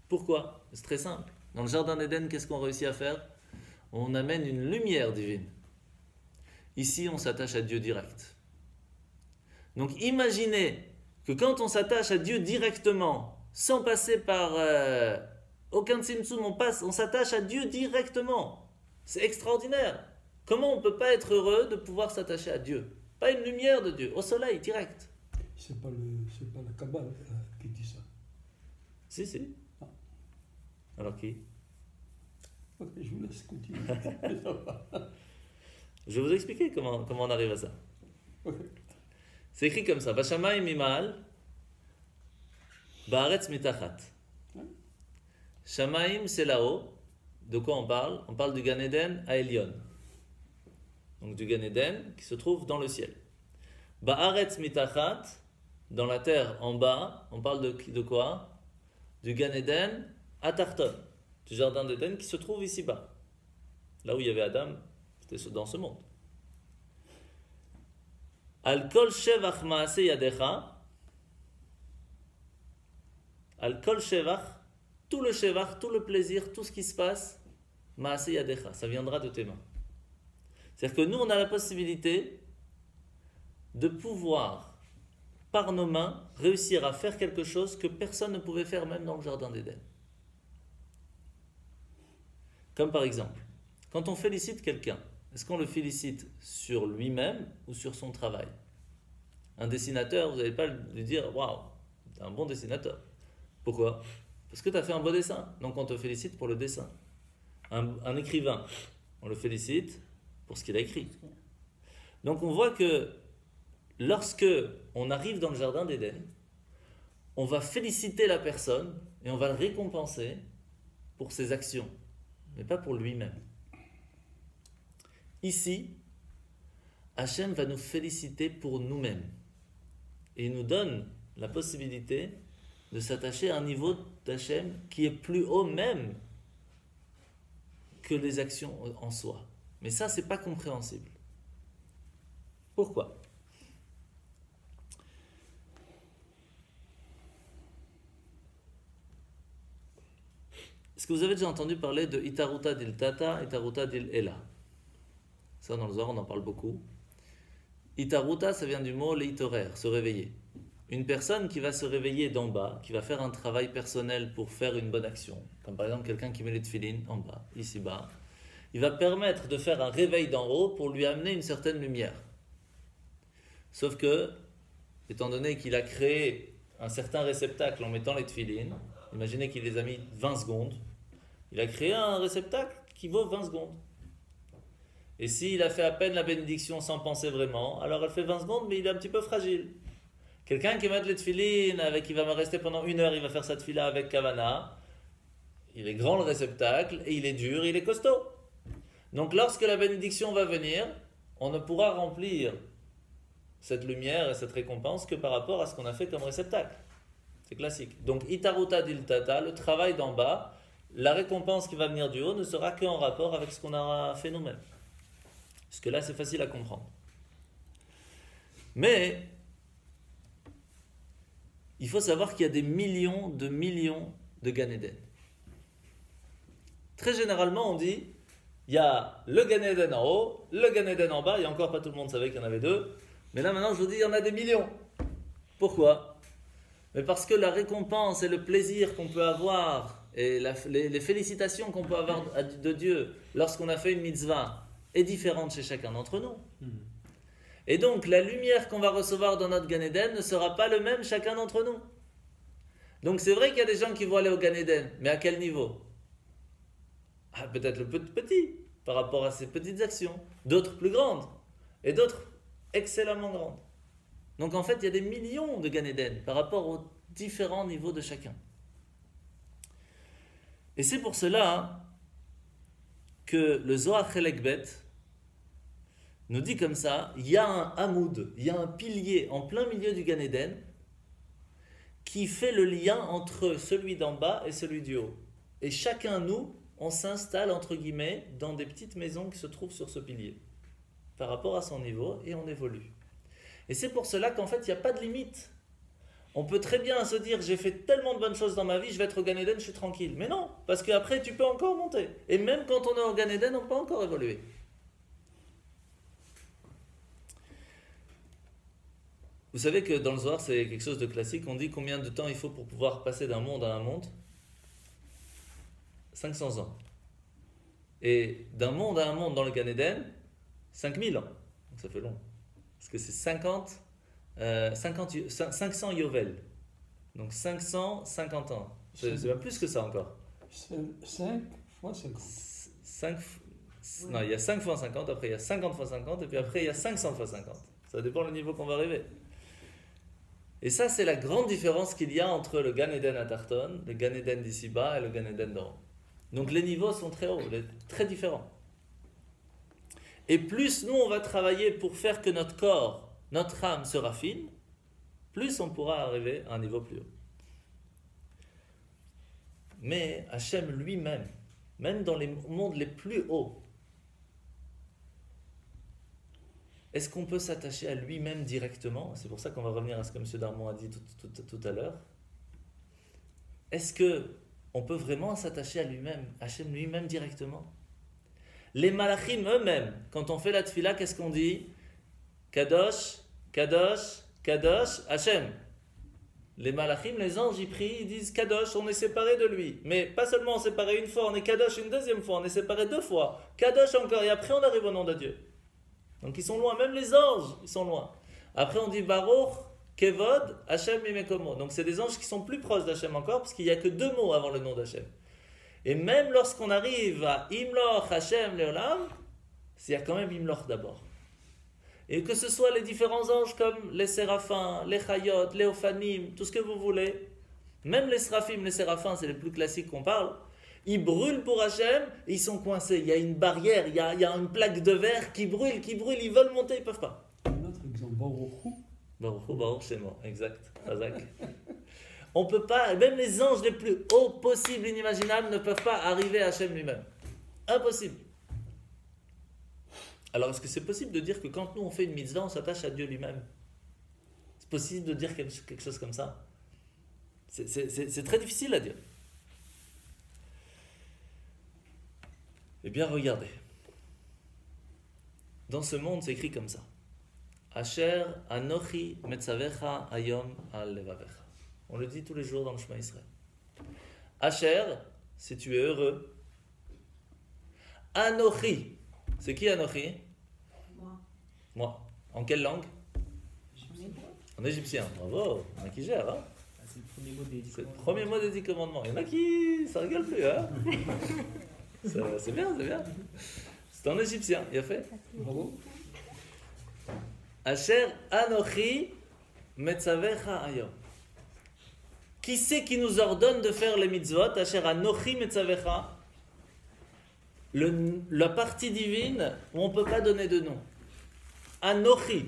Pourquoi? C'est très simple. Dans le Jardin d'Éden, qu'est-ce qu'on réussit à faire? On amène une lumière divine. Ici, on s'attache à Dieu direct. Donc imaginez que quand on s'attache à Dieu directement, sans passer par aucun tzimtzum, on s'attache à Dieu directement. C'est extraordinaire. Comment on ne peut pas être heureux de pouvoir s'attacher à Dieu? Pas une lumière de Dieu, au soleil, direct. C'est pas la Kabbale qui dit ça. Si. Ah. Alors qui? Ok, je vous laisse continuer. Je vais vous expliquer comment on arrive à ça. Okay. C'est écrit comme ça. Bashamayim mimal, ba'aretz mitachat. Shamaim, c'est là-haut. De quoi on parle? On parle du Gan Eden à Elyon. Donc du Gan Eden qui se trouve dans le ciel. Ba'aretz mitachat, dans la terre en bas, on parle de quoi? Du Gan Eden Atarton, du jardin d'Éden qui se trouve ici-bas. Là où il y avait Adam, c'était dans ce monde. Al kol shevach maase yadecha, al kol shevach, tout le shevach, tout le plaisir, tout ce qui se passe, maase yadecha, ça viendra de tes mains. C'est-à-dire que nous, on a la possibilité de pouvoir, par nos mains, réussir à faire quelque chose que personne ne pouvait faire même dans le jardin d'Éden. Comme par exemple, quand on félicite quelqu'un, est-ce qu'on le félicite sur lui-même ou sur son travail? Un dessinateur, vous n'allez pas lui dire « Waouh, tu es un bon dessinateur ». Pourquoi? Parce que tu as fait un beau dessin, donc on te félicite pour le dessin. Un écrivain, on le félicite pour ce qu'il a écrit. Donc on voit que lorsque on arrive dans le jardin d'Éden, on va féliciter la personne et on va le récompenser pour ses actions, mais pas pour lui-même. Ici, Hachem va nous féliciter pour nous-mêmes et il nous donne la possibilité de s'attacher à un niveau d'Hachem qui est plus haut même que les actions en soi. Mais ça, c'est pas compréhensible. Pourquoi? Est-ce que vous avez déjà entendu parler de Itaruta dil Tata, Itaruta dil Ela? Ça, dans le Zohar, on en parle beaucoup. Itaruta, ça vient du mot leitorer, se réveiller. Une personne qui va se réveiller d'en bas, qui va faire un travail personnel pour faire une bonne action, comme par exemple quelqu'un qui met les tefilines en bas, ici-bas, il va permettre de faire un réveil d'en haut pour lui amener une certaine lumière. Sauf que, étant donné qu'il a créé un certain réceptacle en mettant les tefilines, imaginez qu'il les a mis 20 secondes, il a créé un réceptacle qui vaut 20 secondes. Et s'il a fait à peine la bénédiction sans penser vraiment, alors elle fait 20 secondes, mais il est un petit peu fragile. Quelqu'un qui met les tefilines, qui va me rester pendant 1 heure, il va faire sa tefila avec kavana, il est grand le réceptacle, et il est dur, il est costaud. Donc lorsque la bénédiction va venir, on ne pourra remplir cette lumière et cette récompense que par rapport à ce qu'on a fait comme réceptacle. C'est classique. Donc Itaruta dil Tata, le travail d'en bas, la récompense qui va venir du haut ne sera qu'en rapport avec ce qu'on aura fait nous-mêmes. Parce que là, c'est facile à comprendre. Mais il faut savoir qu'il y a des millions de Gan Eden. Très généralement, on dit il y a le Gan Eden en haut, le Gan Eden en bas, et encore pas tout le monde savait qu'il y en avait 2. Mais là, maintenant, je vous dis, il y en a des millions. Pourquoi? Mais parce que la récompense et le plaisir qu'on peut avoir, et les félicitations qu'on peut avoir de Dieu lorsqu'on a fait une mitzvah, est différente chez chacun d'entre nous. Et donc, la lumière qu'on va recevoir dans notre Gan Eden ne sera pas le même chacun d'entre nous. Donc, c'est vrai qu'il y a des gens qui vont aller au Gan Eden, mais à quel niveau? Peut-être le petit, par rapport à ces petites actions. D'autres plus grandes, et d'autres excellemment grandes. Donc, en fait, il y a des millions de Gan Eden par rapport aux différents niveaux de chacun. Et c'est pour cela que le Zohar Chelek Bet nous dit comme ça, il y a un hamoud, il y a un pilier en plein milieu du Gan Eden qui fait le lien entre celui d'en bas et celui du haut. Et chacun nous, on s'installe entre guillemets dans des petites maisons qui se trouvent sur ce pilier par rapport à son niveau et on évolue. Et c'est pour cela qu'en fait il n'y a pas de limite. On peut très bien se dire j'ai fait tellement de bonnes choses dans ma vie, je vais être au Gan Eden, je suis tranquille. Mais non, parce qu'après tu peux encore monter. Et même quand on est au Gan Eden, on peut encore évoluer. Vous savez que dans le Zohar, c'est quelque chose de classique. On dit combien de temps il faut pour pouvoir passer d'un monde à un monde? 500 ans. Et d'un monde à un monde dans le Gan Eden, 5000 ans. Donc ça fait long. Parce que c'est 500 yovel. Donc 550 ans. C'est même plus que ça encore. 5 fois 50. Non, il y a 5 fois 50, après il y a 50 fois 50, et puis après il y a 500 fois 50. Ça dépend du niveau qu'on va arriver. Et ça, c'est la grande différence qu'il y a entre le Gan Eden à Tarton, le Gan Eden d'ici-bas et le Gan Eden d'en haut. Donc les niveaux sont très hauts, très différents. Et plus nous, on va travailler pour faire que notre corps notre âme se raffine, plus on pourra arriver à un niveau plus haut. Mais Hachem lui-même, même dans les mondes les plus hauts, est-ce qu'on peut s'attacher à lui-même directement? C'est pour ça qu'on va revenir à ce que M. Darmon a dit tout à l'heure. Est-ce qu'on peut vraiment s'attacher à lui-même, Hachem lui-même directement? Les malachim eux-mêmes, quand on fait la tfila, qu'est-ce qu'on dit? Kadosh, Kadosh, Kadosh, Hachem. Les malachim, les anges, ils prient, ils disent Kadosh, on est séparés de lui. Mais pas seulement on est séparés une fois, on est Kadosh une deuxième fois, on est séparés 2 fois. Kadosh encore, et après on arrive au nom de Dieu. Donc ils sont loin, même les anges, ils sont loin. Après on dit Baruch, Kevod, Hachem Mimekomo. Donc c'est des anges qui sont plus proches d'Hachem encore, parce qu'il n'y a que 2 mots avant le nom d'Hachem. Et même lorsqu'on arrive à Imloch, Hachem, Leolam, il y a quand même Imloch d'abord. Et que ce soit les différents anges comme les séraphins, les chayot, les ophanim, tout ce que vous voulez, même les séraphim, les séraphins, c'est les plus classiques qu'on parle, ils brûlent pour Hachem et ils sont coincés. Il y a une barrière, il y a une plaque de verre qui brûle, ils veulent monter, ils ne peuvent pas. Un autre exemple, Baruch, c'est moi, exact. On ne peut pas, même les anges les plus hauts possibles, inimaginables, ne peuvent pas arriver à Hachem lui-même. Impossible. Alors, est-ce que c'est possible de dire que quand nous on fait une mitzvah, on s'attache à Dieu lui-même? C'est possible de dire quelque chose comme ça? C'est très difficile à dire. Eh bien, regardez. Dans ce monde, c'est écrit comme ça. Asher anochi metzavecha ayom al levavecha. On le dit tous les jours dans le Shema Israël. Asher, si tu es heureux. Anochi. C'est qui Anochi? Moi. En quelle langue? En égyptien. Bravo. Il y en a qui gèrent, hein? C'est le premier mot des 10 C'est le premier mot des 10 commandements. Il y en a qui... ça rigole plus, hein? C'est bien, c'est bien. C'est en égyptien. Il a fait? Bravo. Asher Anochi Metzavecha Ayom. Qui c'est qui nous ordonne de faire les mitzvot? Asher Anochi Metzavecha. La partie divine où on ne peut pas donner de nom. Anochi.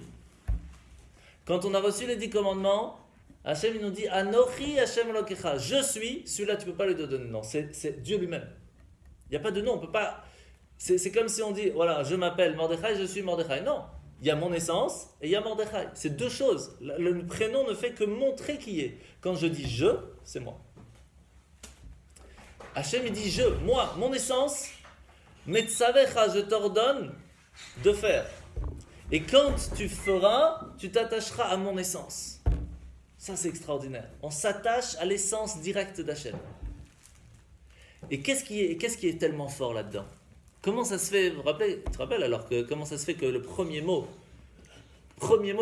Quand on a reçu les 10 commandements, Hachem il nous dit Anochi Hachem Elokecha. Je suis, celui-là tu ne peux pas lui donner de nom. C'est Dieu lui-même. Il n'y a pas de nom, on peut pas. C'est comme si on dit voilà, je m'appelle Mordechai, je suis Mordechai. Non, il y a mon essence et il y a Mordechai. C'est 2 choses. Le prénom ne fait que montrer qui est. Quand je dis je, c'est moi. Hachem il dit je, moi, mon essence. Metzavecha, je t'ordonne de faire. Et quand tu feras, tu t'attacheras à mon essence. Ça, c'est extraordinaire. On s'attache à l'essence directe d'Hachem. Et qu'est-ce qui est tellement fort là-dedans? Comment ça se fait? Tu te rappelles alors que comment ça se fait que le premier mot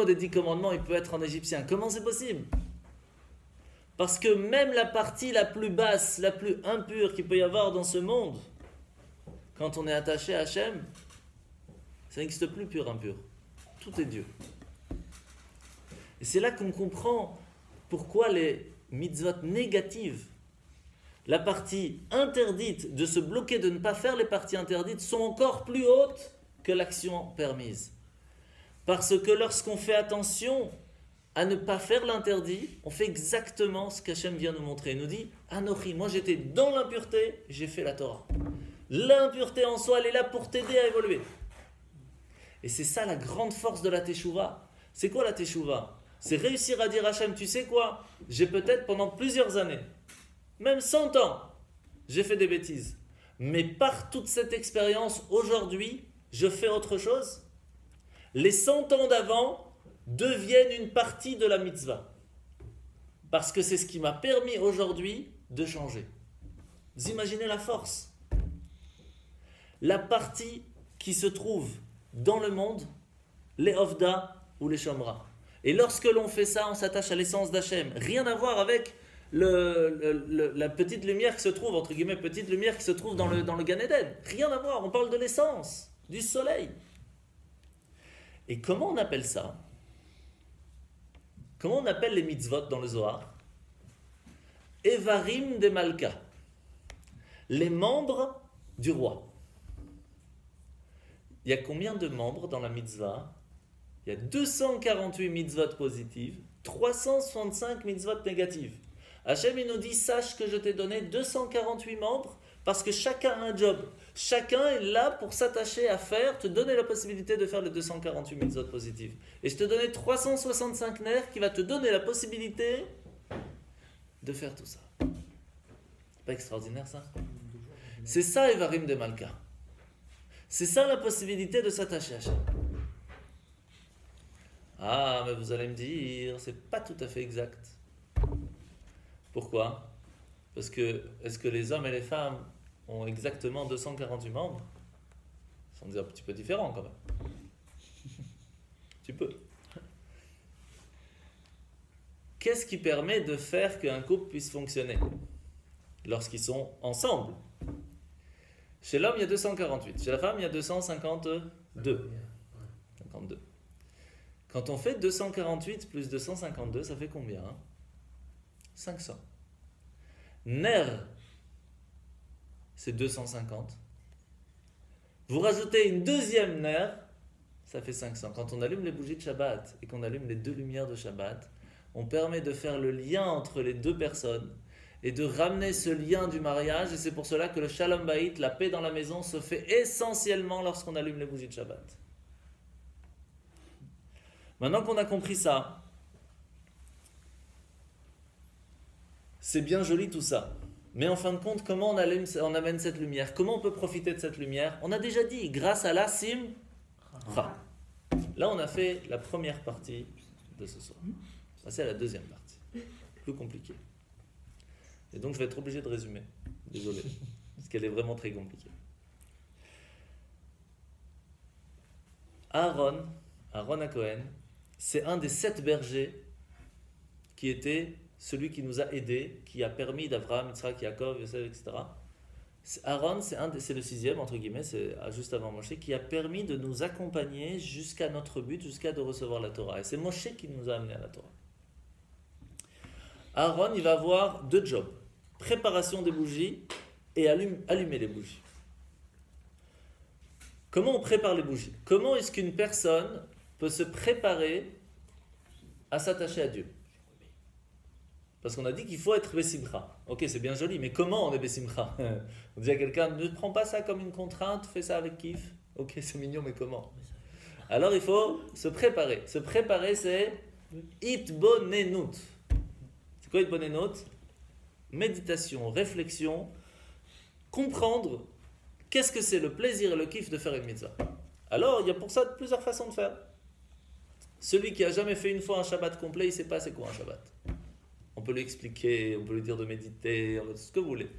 des 10 commandements, il peut être en égyptien? Comment c'est possible? Parce que même la partie la plus basse, la plus impure qu'il peut y avoir dans ce monde, quand on est attaché à Hachem, ça n'existe plus pur, impur. Tout est Dieu. Et c'est là qu'on comprend pourquoi les mitzvot négatives, la partie interdite de se bloquer, de ne pas faire les parties interdites, sont encore plus hautes que l'action permise. Parce que lorsqu'on fait attention à ne pas faire l'interdit, on fait exactement ce qu'Hachem vient nous montrer. Il nous dit, Anochi, moi j'étais dans l'impureté, j'ai fait la Torah. L'impureté en soi, elle est là pour t'aider à évoluer. Et c'est ça la grande force de la Teshuvah. C'est quoi la Teshuvah? C'est réussir à dire à Hachem, tu sais quoi? J'ai peut-être pendant plusieurs années, même 100 ans, j'ai fait des bêtises. Mais par toute cette expérience, aujourd'hui, je fais autre chose. Les 100 ans d'avant deviennent une partie de la mitzvah. Parce que c'est ce qui m'a permis aujourd'hui de changer. Vous imaginez la force? La partie qui se trouve dans le monde, les Ovda ou les Shomra. Et lorsque l'on fait ça, on s'attache à l'essence d'Hachem. Rien à voir avec la petite lumière qui se trouve, entre guillemets, petite lumière qui se trouve dans le Gan Eden. Rien à voir, on parle de l'essence, du soleil. Et comment on appelle ça? Comment on appelle les mitzvot dans le Zohar? Evarim de Malka. Les membres du roi. Il y a combien de membres dans la mitzvah? Il y a 248 mitzvot positives, 365 mitzvot négatives. Hachem, il nous dit, sache que je t'ai donné 248 membres parce que chacun a un job. Chacun est là pour s'attacher à faire, te donner la possibilité de faire les 248 mitzvot positives. Et je te donnais 365 nerfs qui va te donner la possibilité de faire tout ça. Pas extraordinaire ça? C'est ça Evarim de Malka. C'est ça la possibilité de s'attacher à Hachem. Ah, mais vous allez me dire, c'est pas tout à fait exact. Pourquoi? Parce que, est-ce que les hommes et les femmes ont exactement 248 membres? Ils sont un petit peu différents quand même. Tu peux. Qu'est-ce qui permet de faire qu'un couple puisse fonctionner lorsqu'ils sont ensemble? Chez l'homme, il y a 248. Chez la femme, il y a 252. 52. Quand on fait 248 plus 252, ça fait combien? 500. Ner, c'est 250. Vous rajoutez une deuxième ner, ça fait 500. Quand on allume les bougies de Shabbat et qu'on allume les deux lumières de Shabbat, on permet de faire le lien entre les deux personnes et de ramener ce lien du mariage. Et c'est pour cela que le Shalom Bayit, la paix dans la maison, se fait essentiellement lorsqu'on allume les bougies de Shabbat. Maintenant qu'on a compris ça, c'est bien joli tout ça. Mais en fin de compte, comment on amène cette lumière? Comment on peut profiter de cette lumière? On a déjà dit, grâce à la simcha. Là, on a fait la première partie de ce soir. On va passer à la deuxième partie. Plus compliquée. Et donc, je vais être obligé de résumer. Désolé. Parce qu'elle est vraiment très compliquée. Aaron à Cohen, c'est un des 7 bergers qui était celui qui nous a aidés, qui a permis d'Abraham, Yitzhak, Yaakov, Yosef, etc. Aaron, c'est le 6e, entre guillemets, c'est juste avant Moshe, qui a permis de nous accompagner jusqu'à notre but, jusqu'à de recevoir la Torah. Et c'est Moshe qui nous a amenés à la Torah. Aaron, il va avoir 2 jobs. Préparation des bougies et allumer les bougies. Comment on prépare les bougies? Comment est-ce qu'une personne peut se préparer à s'attacher à Dieu? Parce qu'on a dit qu'il faut être Bessimcha. Ok, c'est bien joli, mais comment on est Bessimcha? On dit à quelqu'un, ne prends pas ça comme une contrainte, fais ça avec kiff. Ok, c'est mignon, mais comment? Alors il faut se préparer. Se préparer, c'est Itbonenut. C'est quoi Itbonenut? Méditation, réflexion, comprendre qu'est-ce que c'est le plaisir et le kiff de faire une mitzvah. Alors, il y a pour ça plusieurs façons de faire. Celui qui a jamais fait une fois un Shabbat complet, il ne sait pas c'est quoi un Shabbat. On peut lui expliquer, on peut lui dire de méditer, ce que vous voulez.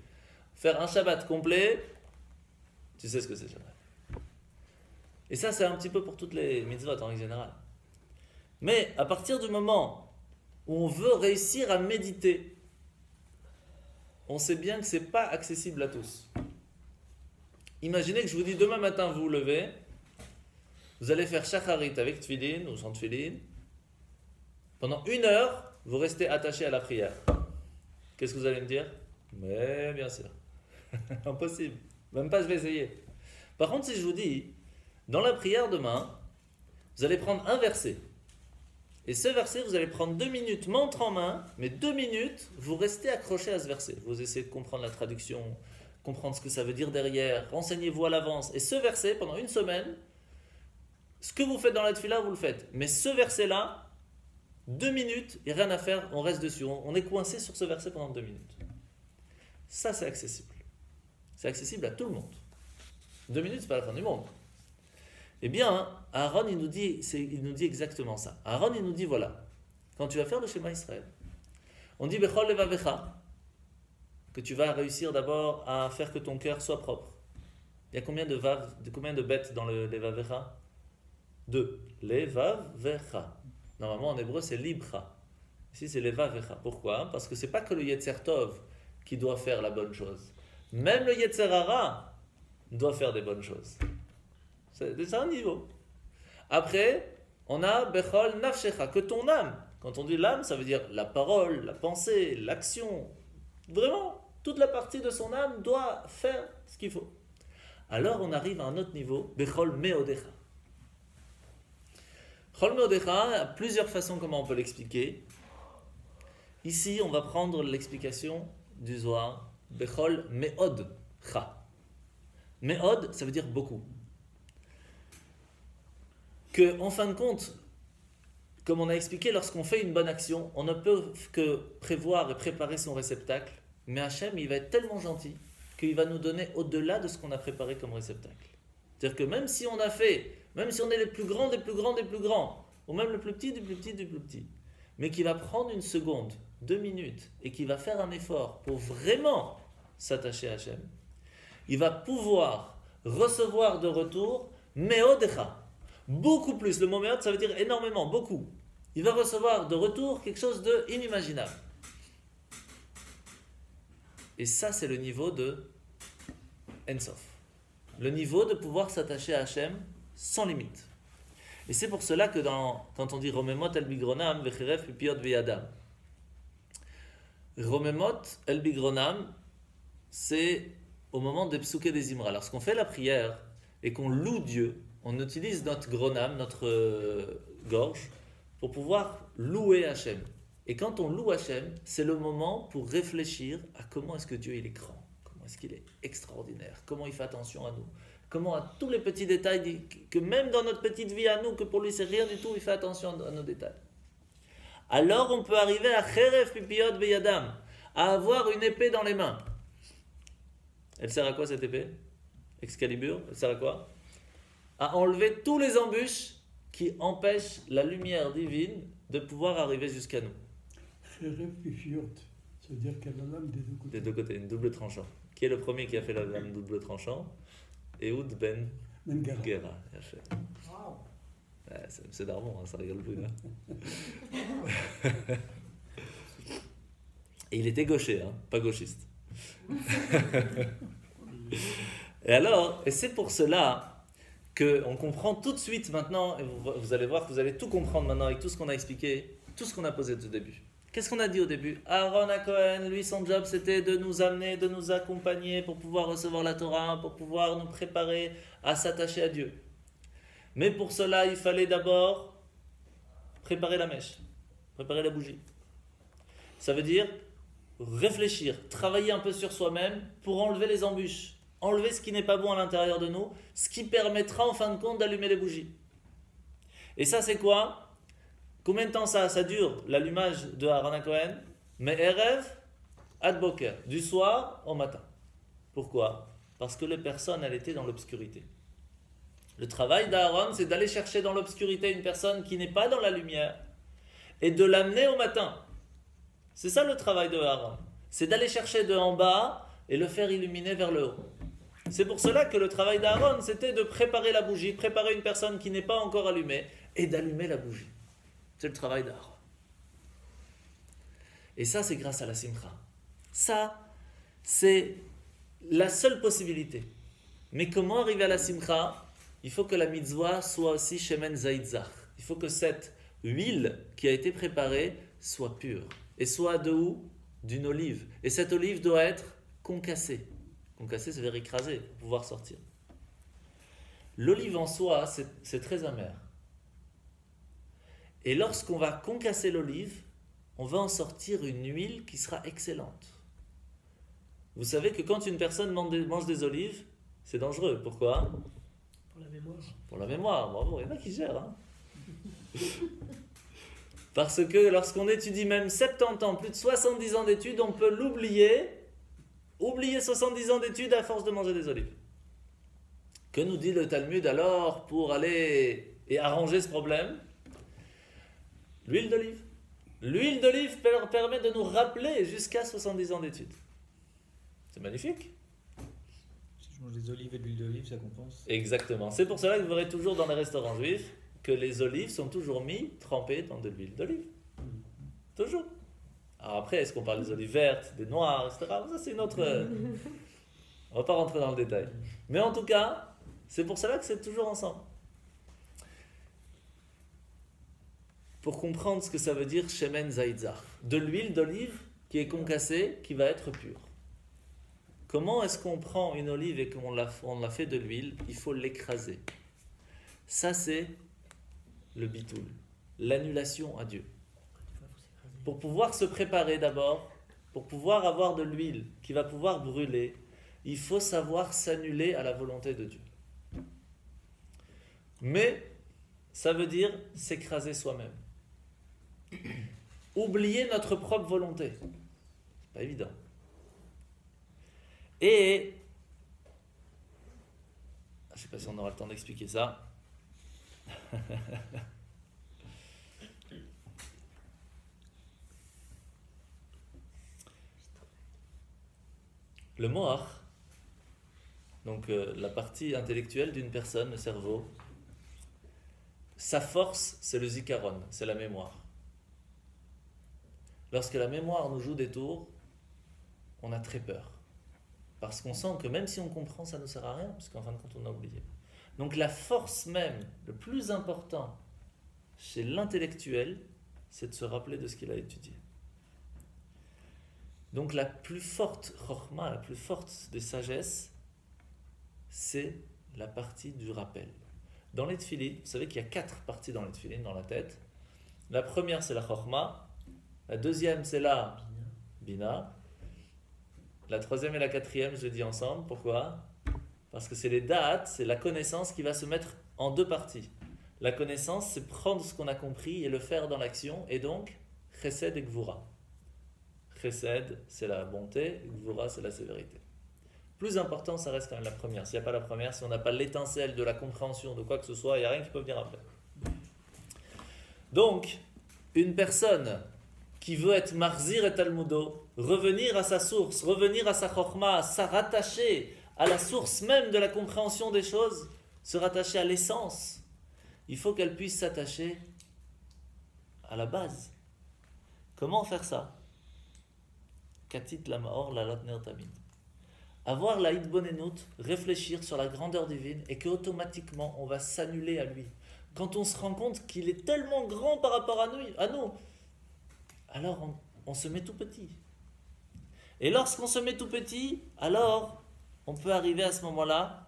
Faire un Shabbat complet, tu sais ce que c'est le Shabbat. Et ça, c'est un petit peu pour toutes les mitzvot en général. Mais à partir du moment où on veut réussir à méditer, on sait bien que ce n'est pas accessible à tous. Imaginez que je vous dis demain matin, vous vous levez, vous allez faire shacharit avec tefillin ou sans tefillin. Pendant 1 heure, vous restez attaché à la prière. Qu'est-ce que vous allez me dire? Mais bien sûr. Impossible. Même pas je vais essayer. Par contre, si je vous dis, dans la prière demain, vous allez prendre un verset. Et ce verset, vous allez prendre 2 minutes, montre en main, mais 2 minutes, vous restez accroché à ce verset. Vous essayez de comprendre la traduction, comprendre ce que ça veut dire derrière, renseignez-vous à l'avance. Et ce verset, pendant 1 semaine, ce que vous faites dans la tefila, vous le faites. Mais ce verset-là, 2 minutes, il n'y a rien à faire, on reste dessus. On est coincé sur ce verset pendant 2 minutes. Ça, c'est accessible. C'est accessible à tout le monde. 2 minutes, c'est pas la fin du monde. Eh bien, Aaron, il nous dit exactement ça. Aaron, il nous dit, voilà, quand tu vas faire le schéma Israël, on dit, Bechol levavecha, que tu vas réussir d'abord à faire que ton cœur soit propre. Il y a combien de bêtes dans le levavecha? 2. Levavecha. Normalement, en hébreu, c'est libcha. Ici, c'est levavecha. Pourquoi? Parce que c'est pas que le Yetzer Tov qui doit faire la bonne chose. Même le Yetzer Hara doit faire des bonnes choses. C'est un niveau. Après, on a Bechol Nafshecha, que ton âme. Quand on dit l'âme, ça veut dire la parole, la pensée, l'action. Vraiment, toute la partie de son âme doit faire ce qu'il faut. Alors on arrive à un autre niveau, Bechol Meodecha. Chol meodecha, il y a plusieurs façons comment on peut l'expliquer. Ici, on va prendre l'explication du Zohar. Bechol meod cha. Meod, ça veut dire beaucoup. Que, en fin de compte, comme on a expliqué, lorsqu'on fait une bonne action, on ne peut que prévoir et préparer son réceptacle. Mais Hachem, il va être tellement gentil qu'il va nous donner au-delà de ce qu'on a préparé comme réceptacle. C'est-à-dire que même si on a fait, même si on est les plus grands des plus grands des plus grands, ou même le plus petit du plus petit du plus petit, mais qui va prendre une seconde, 2 minutes, et qui va faire un effort pour vraiment s'attacher à Hachem, il va pouvoir recevoir de retour meodecha, beaucoup plus. Le mot meod, ça veut dire énormément, beaucoup. Il va recevoir de retour quelque chose d'inimaginable. Et ça, c'est le niveau de Ensof. Le niveau de pouvoir s'attacher à Hachem sans limite. Et c'est pour cela que quand on dit Romemot el bigronam vechiref pipiot veyadam, Romemot el bigronam, c'est au moment des psuké des Imra. Lorsqu'on fait la prière et qu'on loue Dieu, on utilise notre gronam, notre gorge, pour pouvoir louer Hachem. Et quand on loue Hachem, c'est le moment pour réfléchir à comment est-ce que Dieu il est grand, comment est-ce qu'il est extraordinaire, comment il fait attention à nous, comment à tous les petits détails, que même dans notre petite vie à nous, que pour lui c'est rien du tout, il fait attention à nos détails. Alors on peut arriver à Cheref Pipiot Beyadam, à avoir une épée dans les mains. Elle sert à quoi cette épée? Excalibur, elle sert à quoi? À enlever tous les embûches qui empêchent la lumière divine de pouvoir arriver jusqu'à nous. Cheref Pipiot, ça veut dire qu'elle a la lame des deux côtés. Des deux côtés, une double tranchant. Qui est le premier qui a fait la lame double tranchant? Ehud ben Gera. Ouais, c'est Darmon, hein, ça rigole plus. Hein. Et il était gaucher, hein, pas gauchiste. Et c'est pour cela qu'on comprend tout de suite maintenant, et vous allez voir que vous allez tout comprendre maintenant avec tout ce qu'on a expliqué, tout ce qu'on a posé au début. Qu'est-ce qu'on a dit au début? Aaron à Cohen, lui, son job, c'était de nous amener, de nous accompagner pour pouvoir recevoir la Torah, pour pouvoir nous préparer à s'attacher à Dieu. Mais pour cela, il fallait d'abord préparer la mèche, préparer la bougie. Ça veut dire réfléchir, travailler un peu sur soi-même pour enlever les embûches, enlever ce qui n'est pas bon à l'intérieur de nous, ce qui permettra en fin de compte d'allumer les bougies. Et ça, c'est quoi? Combien de temps ça dure, l'allumage de Aaron Cohen? Mais Erev ad boker, du soir au matin. Pourquoi? Parce que les personnes, elles étaient dans l'obscurité. Le travail d'Aaron, c'est d'aller chercher dans l'obscurité une personne qui n'est pas dans la lumière et de l'amener au matin. C'est ça le travail de Aaron. C'est d'aller chercher de en bas et le faire illuminer vers le haut. C'est pour cela que le travail d'Aaron, c'était de préparer la bougie, de préparer une personne qui n'est pas encore allumée et d'allumer la bougie. C'est le travail d'Aaron. Et ça, c'est grâce à la simcha. Ça, c'est la seule possibilité. Mais comment arriver à la simcha? Il faut que la mitzvah soit aussi shemen zaitzach. Il faut que cette huile qui a été préparée soit pure. Et soit de où? D'une olive. Et cette olive doit être concassée. Concassée, ça veut dire écrasée pour pouvoir sortir. L'olive en soi, c'est très amer. Et lorsqu'on va concasser l'olive, on va en sortir une huile qui sera excellente. Vous savez que quand une personne mange des olives, c'est dangereux. Pourquoi? Pour la mémoire. Pour la mémoire, bravo, il y en a qui gèrent. Hein. Parce que lorsqu'on étudie même 70 ans, plus de 70 ans d'études, on peut l'oublier, oublier 70 ans d'études à force de manger des olives. Que nous dit le Talmud alors pour aller et arranger ce problème? L'huile d'olive. L'huile d'olive permet de nous rappeler jusqu'à 70 ans d'études. C'est magnifique. Si je mange des olives et de l'huile d'olive, ça compense. Exactement. C'est pour cela que vous verrez toujours dans les restaurants juifs que les olives sont toujours trempées dans de l'huile d'olive. Toujours. Alors après, est-ce qu'on parle des olives vertes, des noires, etc. Ça, c'est une autre... On ne va pas rentrer dans le détail. Mais en tout cas, c'est pour cela que c'est toujours ensemble. Pour comprendre ce que ça veut dire shemen zaitzach. De l'huile d'olive qui est concassée, qui va être pure. Comment est-ce qu'on prend une olive et qu'on la fait de l'huile? Il faut l'écraser. Ça, c'est le bitoul, l'annulation à Dieu. Des fois, faut s'écraser. Pour pouvoir se préparer d'abord, pour pouvoir avoir de l'huile qui va pouvoir brûler, il faut savoir s'annuler à la volonté de Dieu. Mais ça veut dire s'écraser soi-même. Oublier notre propre volonté. C'est pas évident. Et je ne sais pas si on aura le temps d'expliquer ça. Le moach, donc la partie intellectuelle d'une personne, le cerveau, sa force, c'est le zikaron, c'est la mémoire. Lorsque la mémoire nous joue des tours, on a très peur. Parce qu'on sent que même si on comprend, ça ne sert à rien, parce qu'en fin de compte, on a oublié. Donc la force même, le plus important chez l'intellectuel, c'est de se rappeler de ce qu'il a étudié. Donc la plus forte chorma, la plus forte des sagesses, c'est la partie du rappel. Dans les tefillin, vous savez qu'il y a 4 parties dans les tefillin, dans la tête. La première, c'est la chorma. La deuxième, c'est la bina. La troisième et la quatrième, je les dis ensemble. Pourquoi? Parce que c'est les da'at, c'est la connaissance qui va se mettre en 2 parties. La connaissance, c'est prendre ce qu'on a compris et le faire dans l'action, et donc, chesed et gvura. Chesed, c'est la bonté, gvura, c'est la sévérité. Plus important, ça reste quand même la première. S'il n'y a pas la première, si on n'a pas l'étincelle de la compréhension de quoi que ce soit, il n'y a rien qui peut venir après. Donc, une personne qui veut être marzir et talmudo, revenir à sa source, revenir à sa chorma, se rattacher à la source même de la compréhension des choses, se rattacher à l'essence, il faut qu'elle puisse s'attacher à la base. Comment faire ça? Katit la maor la latner tamid. Avoir la hitbonenut, réfléchir sur la grandeur divine et qu'automatiquement on va s'annuler à lui. Quand on se rend compte qu'il est tellement grand par rapport à nous, alors on se met tout petit. Et lorsqu'on se met tout petit, alors on peut arriver à ce moment-là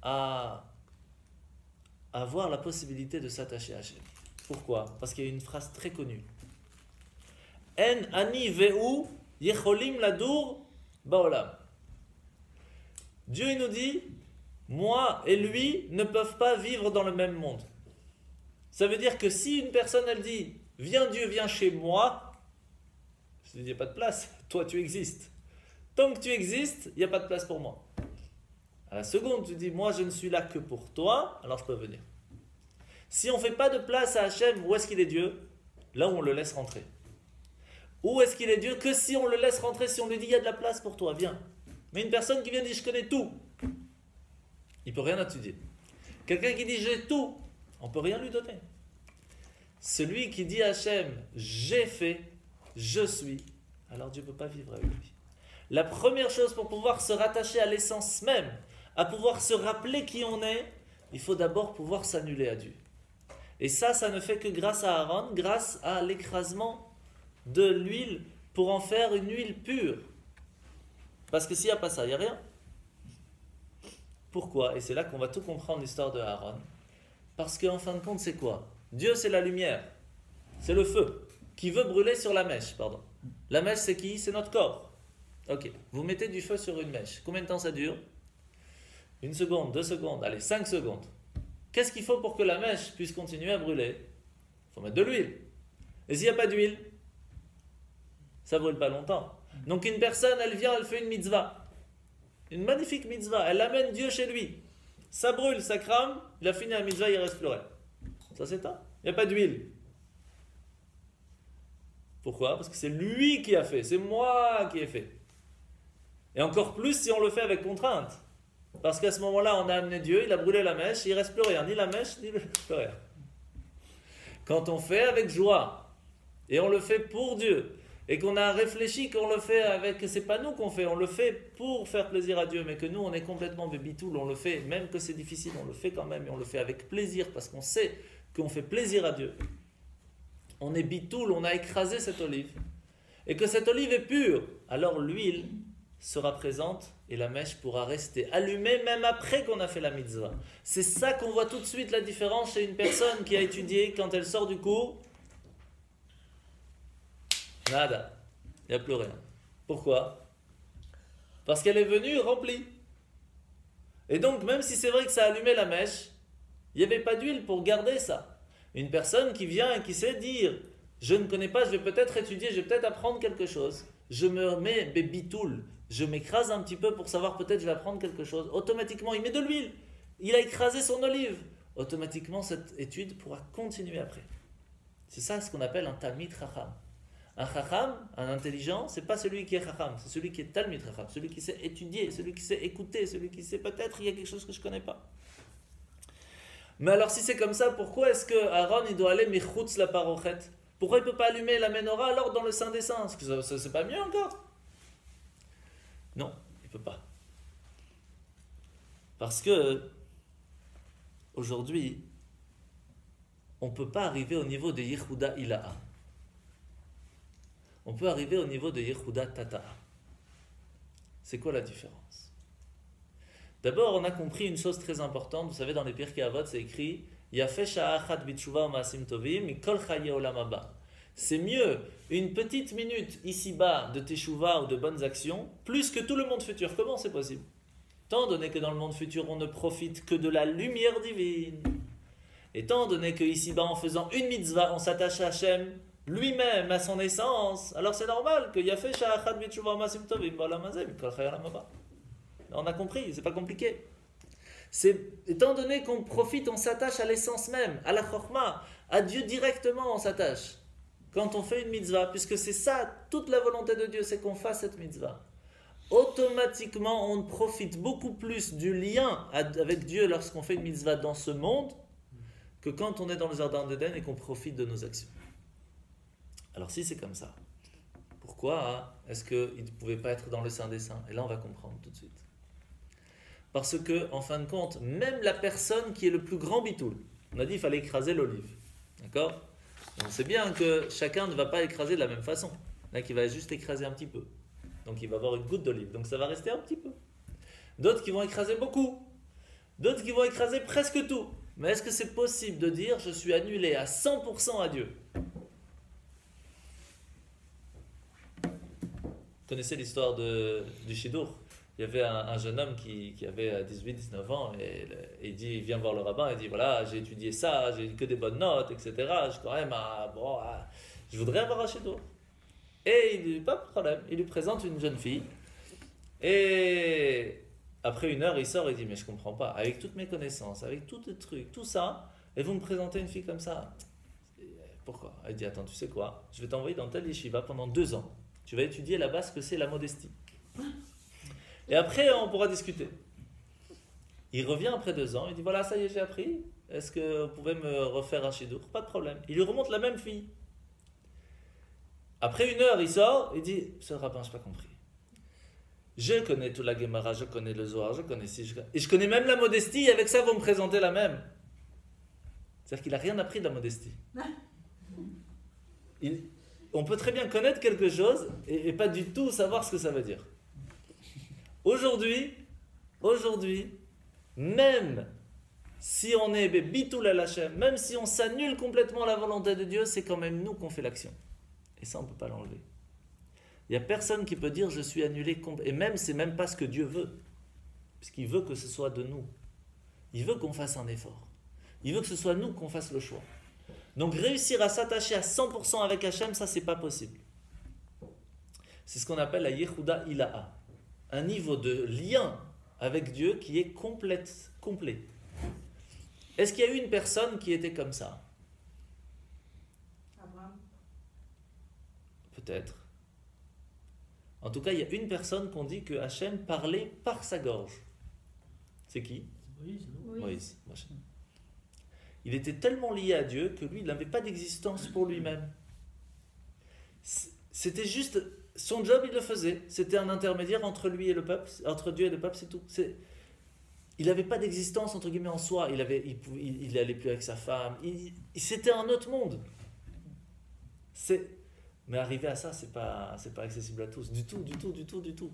à avoir la possibilité de s'attacher à Hachem. Pourquoi? Parce qu'il y a une phrase très connue. En ani ve'u yecholim ladur baolam. Dieu il nous dit, moi et lui ne peuvent pas vivre dans le même monde. Ça veut dire que si une personne elle dit, viens Dieu, viens chez moi, je dis, il n'y a pas de place, toi tu existes. Tant que tu existes, il n'y a pas de place pour moi. À la seconde, tu dis, moi je ne suis là que pour toi, alors je peux venir. Si on ne fait pas de place à Hachem, où est-ce qu'il est Dieu? Là où on le laisse rentrer. Où est-ce qu'il est Dieu? Que si on le laisse rentrer, si on lui dit, il y a de la place pour toi, viens. Mais une personne qui vient dire, je connais tout, il ne peut rien étudier. Quelqu'un qui dit, j'ai tout, on ne peut rien lui donner. Celui qui dit à Hachem, j'ai fait, je suis, alors Dieu ne peut pas vivre avec lui. La première chose pour pouvoir se rattacher à l'essence même, à pouvoir se rappeler qui on est, il faut d'abord pouvoir s'annuler à Dieu. Et ça ne fait que grâce à Aaron, grâce à l'écrasement de l'huile pour en faire une huile pure. Parce que s'il n'y a pas ça, il n'y a rien. Pourquoi? Et c'est là qu'on va tout comprendre l'histoire de Aaron. Parce qu'en fin de compte, c'est quoi? Dieu, c'est la lumière. C'est le feu qui veut brûler sur la mèche. Pardon. La mèche, c'est qui? C'est notre corps. Ok, vous mettez du feu sur une mèche. Combien de temps ça dure? 1 seconde, 2 secondes, allez, 5 secondes. Qu'est-ce qu'il faut pour que la mèche puisse continuer à brûler? Il faut mettre de l'huile. Et s'il n'y a pas d'huile, ça ne brûle pas longtemps. Donc une personne, elle vient, elle fait une mitzvah. Une magnifique mitzvah. Elle amène Dieu chez lui. Ça brûle, ça crame. Il a fini la mitzvah, il reste plus rien. Ça s'éteint. Il n'y a pas d'huile. Pourquoi? Parce que c'est lui qui a fait. C'est moi qui ai fait. Et encore plus si on le fait avec contrainte. Parce qu'à ce moment-là, on a amené Dieu, il a brûlé la mèche, il ne reste plus rien. Ni la mèche, ni plus rien. Quand on fait avec joie, et on le fait pour Dieu, et qu'on a réfléchi qu'on le fait avec, c'est pas nous qu'on fait, on le fait pour faire plaisir à Dieu, mais que nous on est complètement bébitoul, on le fait, même que c'est difficile, on le fait quand même, et on le fait avec plaisir, parce qu'on sait qu'on fait plaisir à Dieu. On est bitoul, on a écrasé cette olive, et que cette olive est pure, alors l'huile, sera présente et la mèche pourra rester allumée même après qu'on a fait la mitzvah. C'est ça qu'on voit tout de suite la différence chez une personne qui a étudié, quand elle sort du cours, nada, il n'y a plus rien. Pourquoi? Parce qu'elle est venue remplie. Et donc, même si c'est vrai que ça allumait la mèche, il n'y avait pas d'huile pour garder ça. Une personne qui vient et qui sait dire, je ne connais pas, je vais peut-être étudier, je vais peut-être apprendre quelque chose. Je me mets bitoul, je m'écrase un petit peu pour savoir peut-être je vais apprendre quelque chose. Automatiquement, il met de l'huile. Il a écrasé son olive. Automatiquement, cette étude pourra continuer après. C'est ça ce qu'on appelle un talmid chacham. Un chacham, un intelligent, c'est pas celui qui est chacham, c'est celui qui est talmid chacham, celui qui sait étudier, celui qui sait écouter, celui qui sait peut-être il y a quelque chose que je ne connais pas. Mais alors si c'est comme ça, pourquoi est-ce que Aaron il doit aller michutz la parochet? Pourquoi il ne peut pas allumer la menorah alors dans le Saint des Saints? Est-ce que ça c'est pas mieux encore? Non, il ne peut pas. Parce que aujourd'hui, on ne peut pas arriver au niveau de Yehuda Ilaha. On peut arriver au niveau de Yehuda Tata'a. C'est quoi la différence? D'abord, on a compris une chose très importante. Vous savez, dans les Pirkei Avot, c'est écrit Yafeh sha'achat b'tshuva u'ma'asim tovim mikol chaye olam haba. C'est mieux une petite minute ici-bas de teshuva ou de bonnes actions, plus que tout le monde futur. Comment c'est possible? Étant donné que dans le monde futur, on ne profite que de la lumière divine. Étant donné que ici-bas, en faisant une mitzvah, on s'attache à Hachem lui-même, à son essence, alors c'est normal que Yafeh sha'achat b'tshuva u'ma'asim tovim ba'olam hazeh mikol chaye olam haba. On a compris, c'est pas compliqué. C'est étant donné qu'on profite, on s'attache à l'essence même, à la chorma, à Dieu directement on s'attache. Quand on fait une mitzvah, puisque c'est ça, toute la volonté de Dieu, c'est qu'on fasse cette mitzvah. Automatiquement, on profite beaucoup plus du lien avec Dieu lorsqu'on fait une mitzvah dans ce monde que quand on est dans le jardin d'Éden et qu'on profite de nos actions. Alors si c'est comme ça, pourquoi est-ce qu'il ne pouvait pas être dans le Saint des Saints? Et là on va comprendre tout de suite. Parce que, en fin de compte, même la personne qui est le plus grand bitoul, on a dit qu'il fallait écraser l'olive. D'accord? On sait bien que chacun ne va pas écraser de la même façon. Il y en a qui va juste écraser un petit peu. Donc il va avoir une goutte d'olive. Donc ça va rester un petit peu. D'autres qui vont écraser beaucoup. D'autres qui vont écraser presque tout. Mais est-ce que c'est possible de dire je suis annulé à 100% à Dieu? Vous connaissez l'histoire du Shidur? Il y avait un jeune homme qui avait 18-19 ans et il dit, il vient voir le rabbin et dit voilà, j'ai étudié ça, j'ai que des bonnes notes, etc. Je voudrais avoir un shidur. Et il dit pas de problème, il lui présente une jeune fille et après une heure il sort et dit mais je comprends pas, avec toutes mes connaissances, avec tous les trucs, tout ça, et vous me présentez une fille comme ça, pourquoi? Elle dit attends, tu sais quoi, je vais t'envoyer dans tel yeshiva pendant 2 ans, tu vas étudier là-bas ce que c'est la modestie. Et après, on pourra discuter. Il revient après 2 ans, il dit voilà, ça y est, j'ai appris. Est-ce que vous pouvez me refaire un shidur? Pas de problème. Il lui remonte la même fille. Après 1 heure, il sort, il dit ce rabbin, je n'ai pas compris. Je connais toute la Gemara, je connais le Zohar, je connais ci, et je connais même la modestie, et avec ça, vous me présentez la même. C'est-à-dire qu'il n'a rien appris de la modestie. On peut très bien connaître quelque chose et pas du tout savoir ce que ça veut dire. Aujourd'hui, même si on est bitoul al Hashem, même si on s'annule complètement la volonté de Dieu, c'est quand même nous qu'on fait l'action. Et ça, on ne peut pas l'enlever. Il n'y a personne qui peut dire je suis annulé, et même, c'est même pas ce que Dieu veut. Puisqu'il veut que ce soit de nous. Il veut qu'on fasse un effort. Il veut que ce soit nous qu'on fasse le choix. Donc réussir à s'attacher à 100% avec Hashem, ça, c'est pas possible. C'est ce qu'on appelle la Yehuda Ilaha. Un niveau de lien avec Dieu qui est complet. Est-ce qu'il y a eu une personne qui était comme ça? Abraham. Peut-être. En tout cas, il y a une personne qu'on dit que Hachem parlait par sa gorge. C'est qui? C'est Moïse, non? Moïse. Il était tellement lié à Dieu que lui, il n'avait pas d'existence pour lui-même. C'était juste... Son job, il le faisait. C'était un intermédiaire entre lui et le peuple, entre Dieu et le peuple, c'est tout. Il n'avait pas d'existence, entre guillemets, en soi. Il n'allait plus avec sa femme. C'était un autre monde. Mais arriver à ça, c'est pas accessible à tous. Du tout.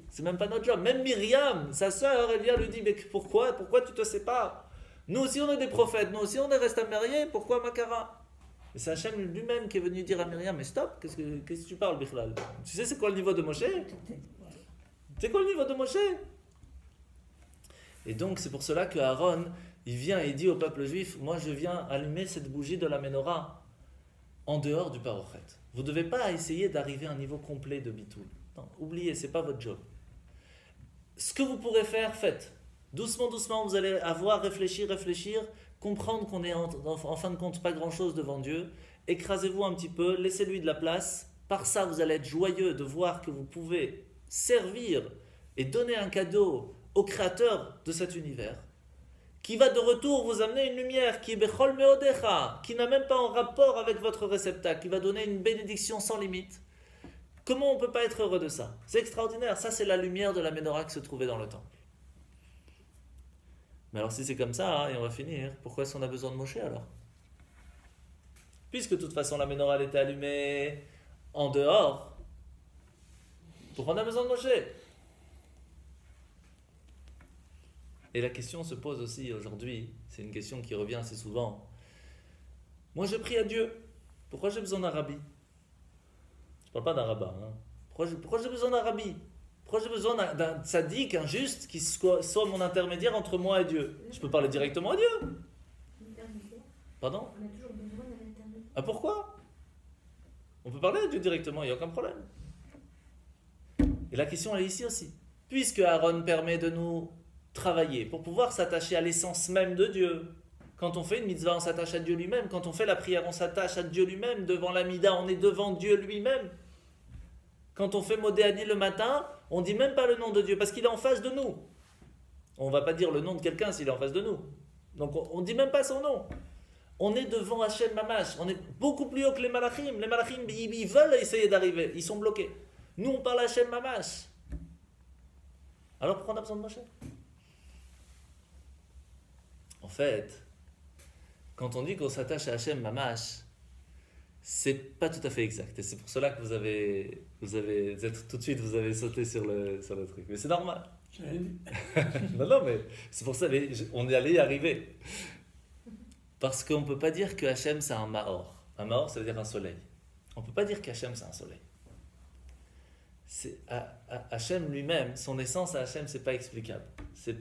C'est même pas notre job. Même Myriam, sa sœur, elle vient lui dit, mais pourquoi tu te sépares? Nous aussi on est des prophètes, nous aussi on est restés mariés, pourquoi Makara? Et c'est Hachem lui-même qui est venu dire à Myriam, mais stop, qu'est-ce que tu parles, Bichlal? Tu sais c'est quoi le niveau de Moshe? C'est quoi le niveau de Moshe? Et donc c'est pour cela que Aaron, il vient et il dit au peuple juif, moi je viens allumer cette bougie de la menorah en dehors du parochet. Vous ne devez pas essayer d'arriver à un niveau complet de bitoul. Non, oubliez, ce n'est pas votre job. Ce que vous pourrez faire, faites. Doucement, vous allez avoir, réfléchir, comprendre qu'on est en fin de compte pas grand-chose devant Dieu. Écrasez-vous un petit peu, laissez-lui de la place. Par ça, vous allez être joyeux de voir que vous pouvez servir et donner un cadeau au créateur de cet univers, qui va de retour vous amener une lumière qui est Bechol Meodecha, qui n'a même pas en rapport avec votre réceptacle, qui va donner une bénédiction sans limite. Comment on ne peut pas être heureux de ça? C'est extraordinaire. Ça, c'est la lumière de la menorah qui se trouvait dans le temple. Mais alors, si c'est comme ça, et on va finir, pourquoi est-ce qu'on a besoin de Moshe alors? Puisque de toute façon, la menorah elle était allumée en dehors, pourquoi on a besoin de Moshe? Et la question se pose aussi aujourd'hui, c'est une question qui revient assez souvent. Moi je prie à Dieu, pourquoi j'ai besoin d'un rabbi? Je ne parle pas d'un rabbin. Pourquoi j'ai besoin d'un rabbi? Pourquoi j'ai besoin d'un tzaddik, un juste, qui soit mon intermédiaire entre moi et Dieu? Je peux parler directement à Dieu. Pardon? On a toujours besoin d'un intermédiaire. Ah pourquoi? On peut parler à Dieu directement, il n'y a aucun problème. Et la question elle est ici aussi. Puisque Aaron permet de nous travailler pour pouvoir s'attacher à l'essence même de Dieu. Quand on fait une mitzvah, on s'attache à Dieu lui-même. Quand on fait la prière, on s'attache à Dieu lui-même. Devant l'amida, on est devant Dieu lui-même. Quand on fait Modéani le matin, on ne dit même pas le nom de Dieu parce qu'il est en face de nous. On ne va pas dire le nom de quelqu'un s'il est en face de nous. Donc on ne dit même pas son nom. On est devant Hachem Mamash. On est beaucoup plus haut que les malachim. Les malachim, ils veulent essayer d'arriver. Ils sont bloqués. Nous, on parle à Hachem Mamash. Alors pourquoi on a besoin de Moshe? En fait, quand on dit qu'on s'attache à Hachem Mamash, c'est pas tout à fait exact. Et c'est pour cela que vous avez tout de suite, vous avez sauté sur le truc. Mais c'est normal. Non, mais c'est pour ça, on est allé y arriver. Parce qu'on ne peut pas dire que Hachem c'est un Maor. Un Maor, ça veut dire un soleil. On ne peut pas dire qu'Hachem c'est un soleil. Hachem lui-même, son essence à Hachem, c'est pas explicable. C'est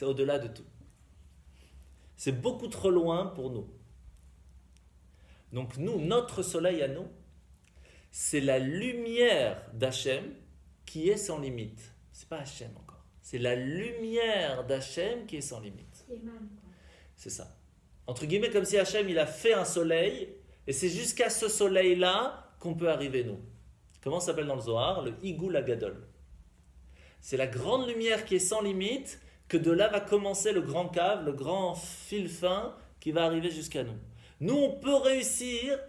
au-delà de tout. C'est beaucoup trop loin pour nous. Donc nous, notre soleil à nous, c'est la lumière d'Hachem qui est sans limite. C'est pas Hachem encore. C'est la lumière d'Hachem qui est sans limite. C'est ça. Entre guillemets, comme si Hachem il a fait un soleil, et c'est jusqu'à ce soleil-là qu'on peut arriver nous. Comment ça s'appelle dans le Zohar? Le Igul Agadol. C'est la grande lumière qui est sans limite, que de là va commencer le grand cave, le grand fil fin qui va arriver jusqu'à nous. Nous, on peut réussir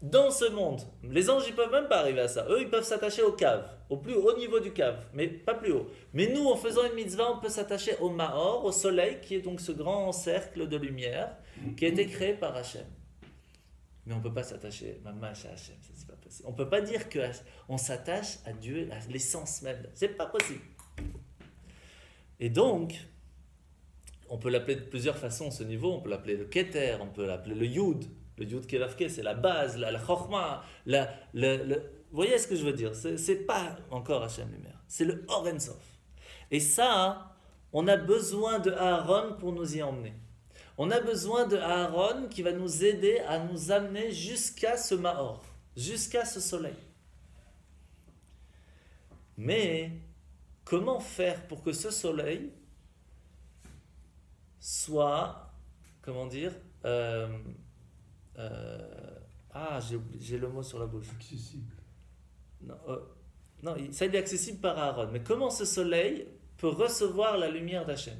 dans ce monde. Les anges, ils ne peuvent même pas arriver à ça. Eux, ils peuvent s'attacher au cave, au plus haut niveau du cave, mais pas plus haut. Mais nous, en faisant une mitzvah, on peut s'attacher au Maor, au soleil, qui est donc ce grand cercle de lumière qui a été créé par Hachem. Mais on ne peut pas s'attacher mamash à Hachem, ça c'est pas possible. On ne peut pas dire qu'on s'attache à Dieu, à l'essence même. C'est pas possible. Et donc, on peut l'appeler de plusieurs façons ce niveau. On peut l'appeler le Keter, on peut l'appeler le Yud. Le Yud Kelafke, c'est la base, la Chokhmah. Vous voyez ce que je veux dire? C'est pas encore Hachem Lumière. C'est le Or En Sof. Et ça, on a besoin de Aaron pour nous y emmener. On a besoin de Aaron qui va nous aider à nous amener jusqu'à ce Maor, jusqu'à ce soleil. Mais comment faire pour que ce soleil soit, comment dire, j'ai le mot sur la bouche. Accessible. Non, ça il est accessible par Aaron. Mais comment ce soleil peut recevoir la lumière d'Hachem?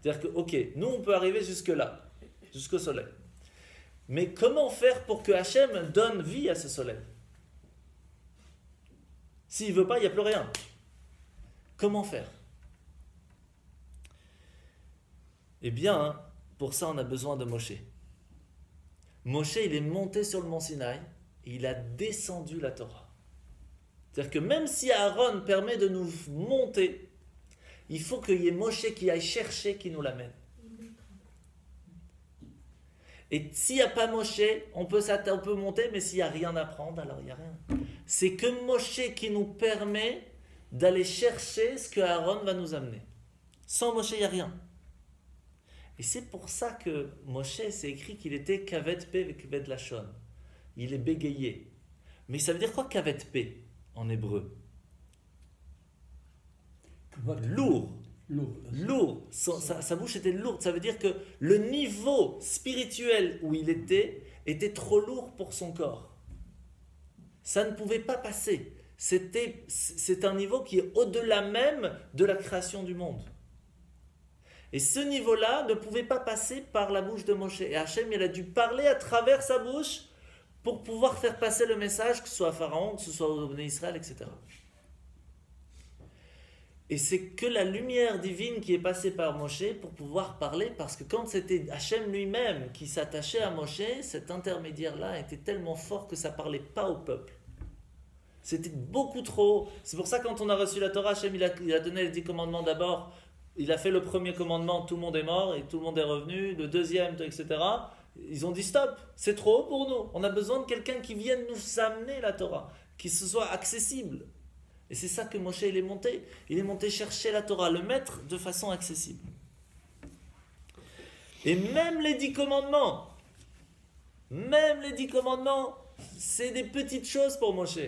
C'est-à-dire que, ok, nous on peut arriver jusque-là, jusqu'au soleil. Mais comment faire pour que Hachem donne vie à ce soleil? S'il ne veut pas, il n'y a plus rien. Comment faire? Eh bien, pour ça, on a besoin de Moshe. Moshe, il est monté sur le mont Sinaï, il a descendu la Torah. C'est-à-dire que même si Aaron permet de nous monter, il faut qu'il y ait Moshe qui aille chercher, qui nous l'amène. Et s'il n'y a pas Moshe, on peut monter, mais s'il n'y a rien à prendre, alors il n'y a rien. C'est que Moshe qui nous permet d'aller chercher ce que Aaron va nous amener. Sans Moshe, il n'y a rien. Et c'est pour ça que Moshe, c'est écrit qu'il était kavet pe ve kavet lachon. Il est bégayé. Mais ça veut dire quoi kavet pe en hébreu? Lourd. Lourd. Sa bouche était lourde. Ça veut dire que le niveau spirituel où il était trop lourd pour son corps. Ça ne pouvait pas passer. C'est un niveau qui est au-delà même de la création du monde. Et ce niveau-là ne pouvait pas passer par la bouche de Moshe. Et Hachem, il a dû parler à travers sa bouche pour pouvoir faire passer le message, que ce soit à Pharaon, que ce soit au Béné Israël, etc. Et c'est que la lumière divine qui est passée par Moshe pour pouvoir parler, parce que quand c'était Hachem lui-même qui s'attachait à Moshe, cet intermédiaire-là était tellement fort que ça ne parlait pas au peuple. C'était beaucoup trop. C'est pour ça que quand on a reçu la Torah, Hachem il a donné les 10 commandements d'abord. Il a fait le premier commandement, tout le monde est mort et tout le monde est revenu. Le deuxième, etc. Ils ont dit stop, c'est trop haut pour nous. On a besoin de quelqu'un qui vienne nous amener la Torah, qui se soit accessible. Et c'est ça que Moshe il est monté. Il est monté chercher la Torah, le mettre de façon accessible. Et même les 10 commandements, c'est des petites choses pour Moshe.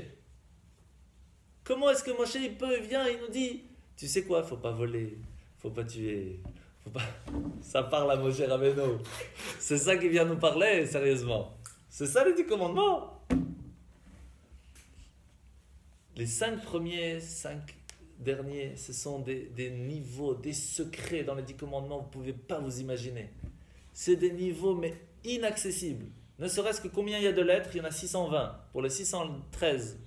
Comment est-ce que Moshe il vient et il nous dit, tu sais quoi, faut pas voler, faut pas tuer, faut pas... Ça parle à Moshe Rabbeinu. C'est ça qui vient nous parler, sérieusement. C'est ça les 10 commandements. Les 5 premiers, 5 derniers, ce sont des niveaux, des secrets dans les 10 commandements, vous ne pouvez pas vous imaginer. C'est des niveaux, mais inaccessibles. Ne serait-ce que combien il y a de lettres, il y en a 620. Pour les 613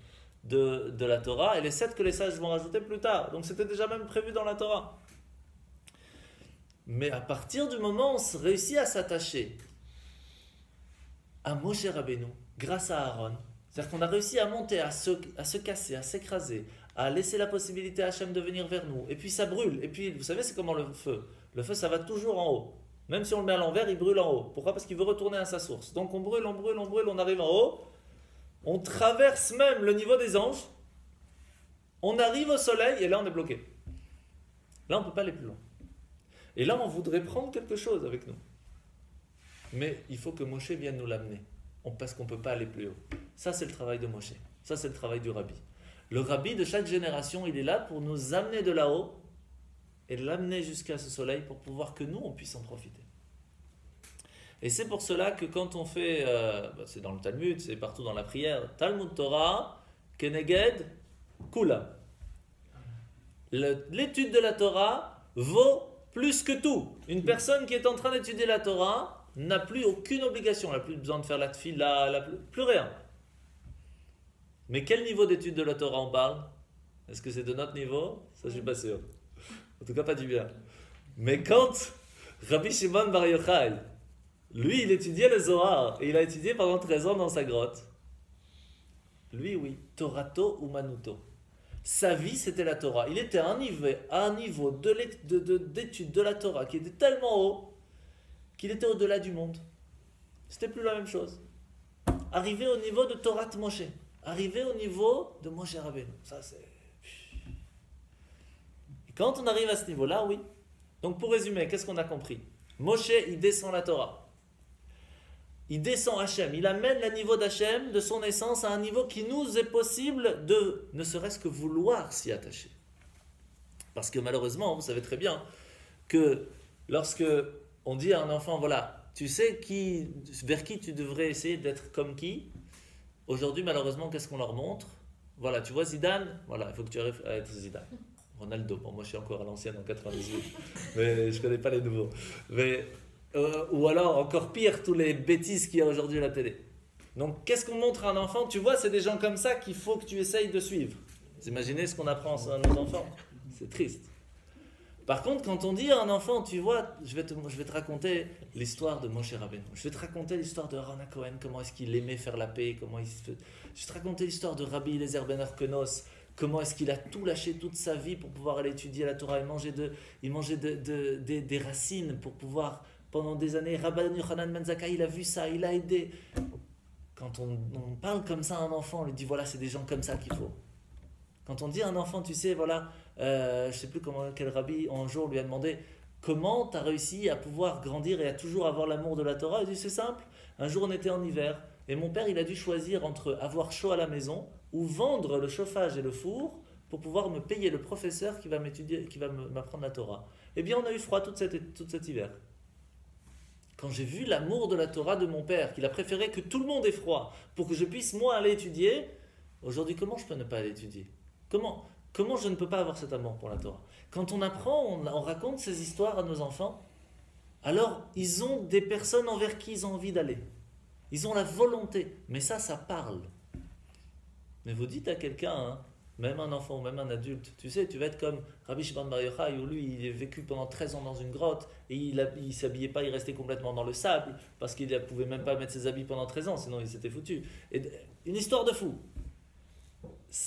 de la Torah, et les 7 que les sages vont rajouter plus tard. Donc c'était déjà même prévu dans la Torah. Mais à partir du moment où on réussit à s'attacher à Moshe Rabbeinu, grâce à Aaron, c'est-à-dire qu'on a réussi à monter, à se casser, à s'écraser, à laisser la possibilité à Hachem de venir vers nous. Et puis ça brûle. Et puis, vous savez, c'est comment le feu. Le feu, ça va toujours en haut. Même si on le met à l'envers, il brûle en haut. Pourquoi? Parce qu'il veut retourner à sa source. Donc on brûle, on arrive en haut. On traverse même le niveau des anges. On arrive au soleil et là, on est bloqué. Là, on ne peut pas aller plus loin. Et là, on voudrait prendre quelque chose avec nous. Mais il faut que Moshe vienne nous l'amener. Parce qu'on ne peut pas aller plus haut. Ça, c'est le travail de Moshe. Ça, c'est le travail du rabbi. Le rabbi de chaque génération, il est là pour nous amener de là-haut et l'amener jusqu'à ce soleil pour pouvoir que nous, on puisse en profiter. Et c'est pour cela que quand on fait, c'est dans le Talmud, c'est partout dans la prière, Talmud Torah, Keneged, Kula. L'étude de la Torah vaut plus que tout. Une personne qui est en train d'étudier la Torah n'a plus aucune obligation, elle n'a plus besoin de faire la tfila, plus rien. Mais quel niveau d'étude de la Torah on parle? Est-ce que c'est de notre niveau? Ça, je suis pas sûr. En tout cas, pas du bien. Mais quand Rabbi Shimon Bar Yochai, lui, il étudiait le Zohar, et il a étudié pendant 13 ans dans sa grotte. Lui, oui, Torato ou Manuto. Sa vie, c'était la Torah. Il était à un niveau d'étude de la Torah qui était tellement haut qu'il était au-delà du monde. C'était plus la même chose. Arrivé au niveau de Torah Moshe. Arrivé au niveau de Moshe Rabbeinu. Ça, c'est... Et quand on arrive à ce niveau-là, oui. Donc, pour résumer, qu'est-ce qu'on a compris? Moshe, il descend la Torah. Il descend Hachem. Il amène le niveau d'Hachem, de son essence, à un niveau qui nous est possible de ne serait-ce que vouloir s'y attacher. Parce que malheureusement, vous savez très bien que lorsque on dit à un enfant, voilà, tu sais vers qui tu devrais essayer d'être comme qui. Aujourd'hui, malheureusement, qu'est-ce qu'on leur montre? Voilà, tu vois Zidane? Voilà, il faut que tu arrives à être Zidane. Ronaldo, bon, moi je suis encore à l'ancienne en 98, mais je ne connais pas les nouveaux. Mais, ou alors, encore pire, tous les bêtises qu'il y a aujourd'hui à la télé. Donc, qu'est-ce qu'on montre à un enfant? Tu vois, c'est des gens comme ça qu'il faut que tu essayes de suivre. Vous imaginez ce qu'on apprend à nos enfants? C'est triste. Par contre, quand on dit à un enfant, tu vois, je vais te raconter l'histoire de Moshe Rabbeinu. Je vais te raconter l'histoire de Aaron Cohen, comment est-ce qu'il aimait faire la paix, comment il se fait... Je vais te raconter l'histoire de Rabbi Eliezer ben Orkenos, comment est-ce qu'il a tout lâché toute sa vie pour pouvoir aller étudier la Torah. Il mangeait des racines pour pouvoir, pendant des années, Rabbi Yochanan ben Zakkai, il a vu ça, il a aidé. Quand on parle comme ça à un enfant, on lui dit, voilà, c'est des gens comme ça qu'il faut. Quand on dit à un enfant, tu sais, voilà, je ne sais plus quel rabbi un jour lui a demandé comment tu as réussi à pouvoir grandir et à toujours avoir l'amour de la Torah. Il dit, c'est simple, un jour on était en hiver et mon père il a dû choisir entre avoir chaud à la maison ou vendre le chauffage et le four pour pouvoir me payer le professeur qui va m'étudier, qui va m'apprendre la Torah. Eh bien on a eu froid tout cet hiver. Quand j'ai vu l'amour de la Torah de mon père, qu'il a préféré que tout le monde ait froid pour que je puisse moi aller étudier, aujourd'hui comment je peux ne pas aller étudier ? Comment je ne peux pas avoir cet amour pour la Torah? Quand on apprend, on raconte ces histoires à nos enfants, alors ils ont des personnes envers qui ils ont envie d'aller. Ils ont la volonté, mais ça parle. Mais vous dites à quelqu'un, hein, même un enfant ou même un adulte, tu sais, tu vas être comme Rabbi Shimon Bar Yochai, où lui, il a vécu pendant 13 ans dans une grotte, et il ne s'habillait pas, il restait complètement dans le sable, parce qu'il ne pouvait même pas mettre ses habits pendant 13 ans, sinon il s'était foutu. Et une histoire de fou.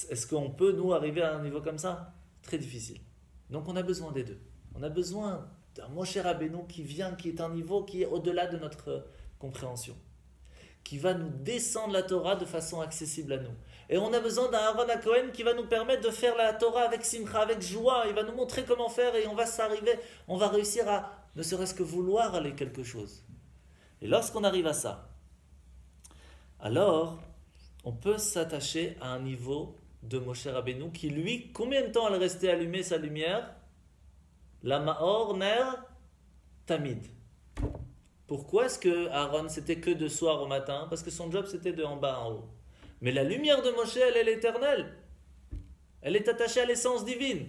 Est-ce qu'on peut, nous, arriver à un niveau comme ça? Très difficile. Donc on a besoin des deux. On a besoin d'un Moshe Rabbeinu qui vient, qui est un niveau qui est au-delà de notre compréhension, qui va nous descendre la Torah de façon accessible à nous. Et on a besoin d'un Aaron Cohen qui va nous permettre de faire la Torah avec simcha, avec joie. Il va nous montrer comment faire et on va réussir à ne serait-ce que vouloir aller quelque chose. Et lorsqu'on arrive à ça, alors on peut s'attacher à un niveau de Moshe Rabbeinu qui, lui, combien de temps elle restait allumée sa lumière? La Maor Ner Tamid. Pourquoi est-ce que Aaron c'était que de soir au matin? Parce que son job c'était de en bas en haut. Mais la lumière de Moshe, elle est éternelle. Elle est attachée à l'essence divine.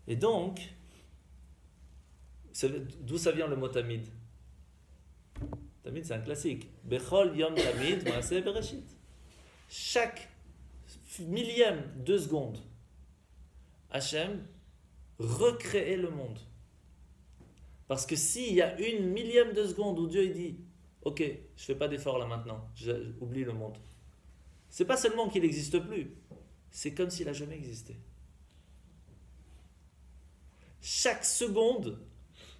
Et donc, d'où ça vient le mot Tamid? Tamid, c'est un classique. Bechol Yom Tamid, Maaseh Bereshit. Chaque millième de seconde, Hachem recréait le monde. Parce que s'il y a une millième de seconde où Dieu il dit ok, je ne fais pas d'effort là maintenant, j'oublie le monde. C'est pas seulement qu'il n'existe plus, c'est comme s'il n'a jamais existé. Chaque seconde,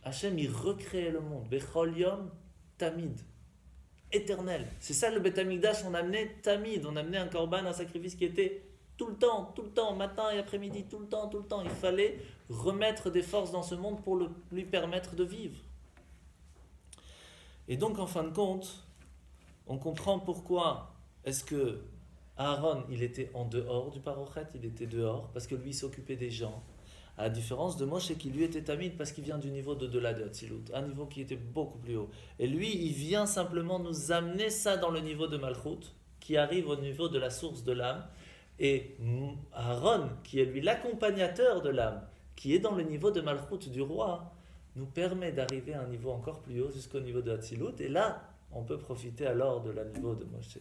Hachem il recréait le monde. Bechol Yom Tamid. Éternel. C'est ça le Beth Amikdash, on amenait Tamid, on amenait un korban, un sacrifice qui était tout le temps, matin et après-midi, tout le temps. Il fallait remettre des forces dans ce monde pour lui permettre de vivre. Et donc en fin de compte, on comprend pourquoi est-ce que Aaron, il était en dehors du parochet, il était dehors, parce que lui il s'occupait des gens. À la différence de Moshe qui lui était Tamid parce qu'il vient du niveau d'au-delà de Hatzilut, un niveau qui était beaucoup plus haut. Et lui, il vient simplement nous amener ça dans le niveau de Malchut, qui arrive au niveau de la source de l'âme. Et Aaron, qui est lui l'accompagnateur de l'âme, qui est dans le niveau de Malchut du roi, nous permet d'arriver à un niveau encore plus haut jusqu'au niveau de Hatzilut. Et là, on peut profiter alors de la niveau de Moshe.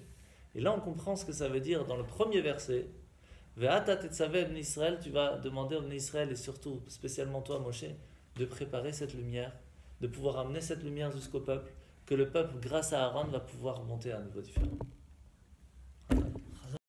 Et là, on comprend ce que ça veut dire dans le premier verset. Ve'ata tetzaveh bnei Israël, tu vas demander aux bnei Israël et surtout, spécialement toi Moshe, de préparer cette lumière, de pouvoir amener cette lumière jusqu'au peuple, que le peuple, grâce à Aaron, va pouvoir monter à un niveau différent.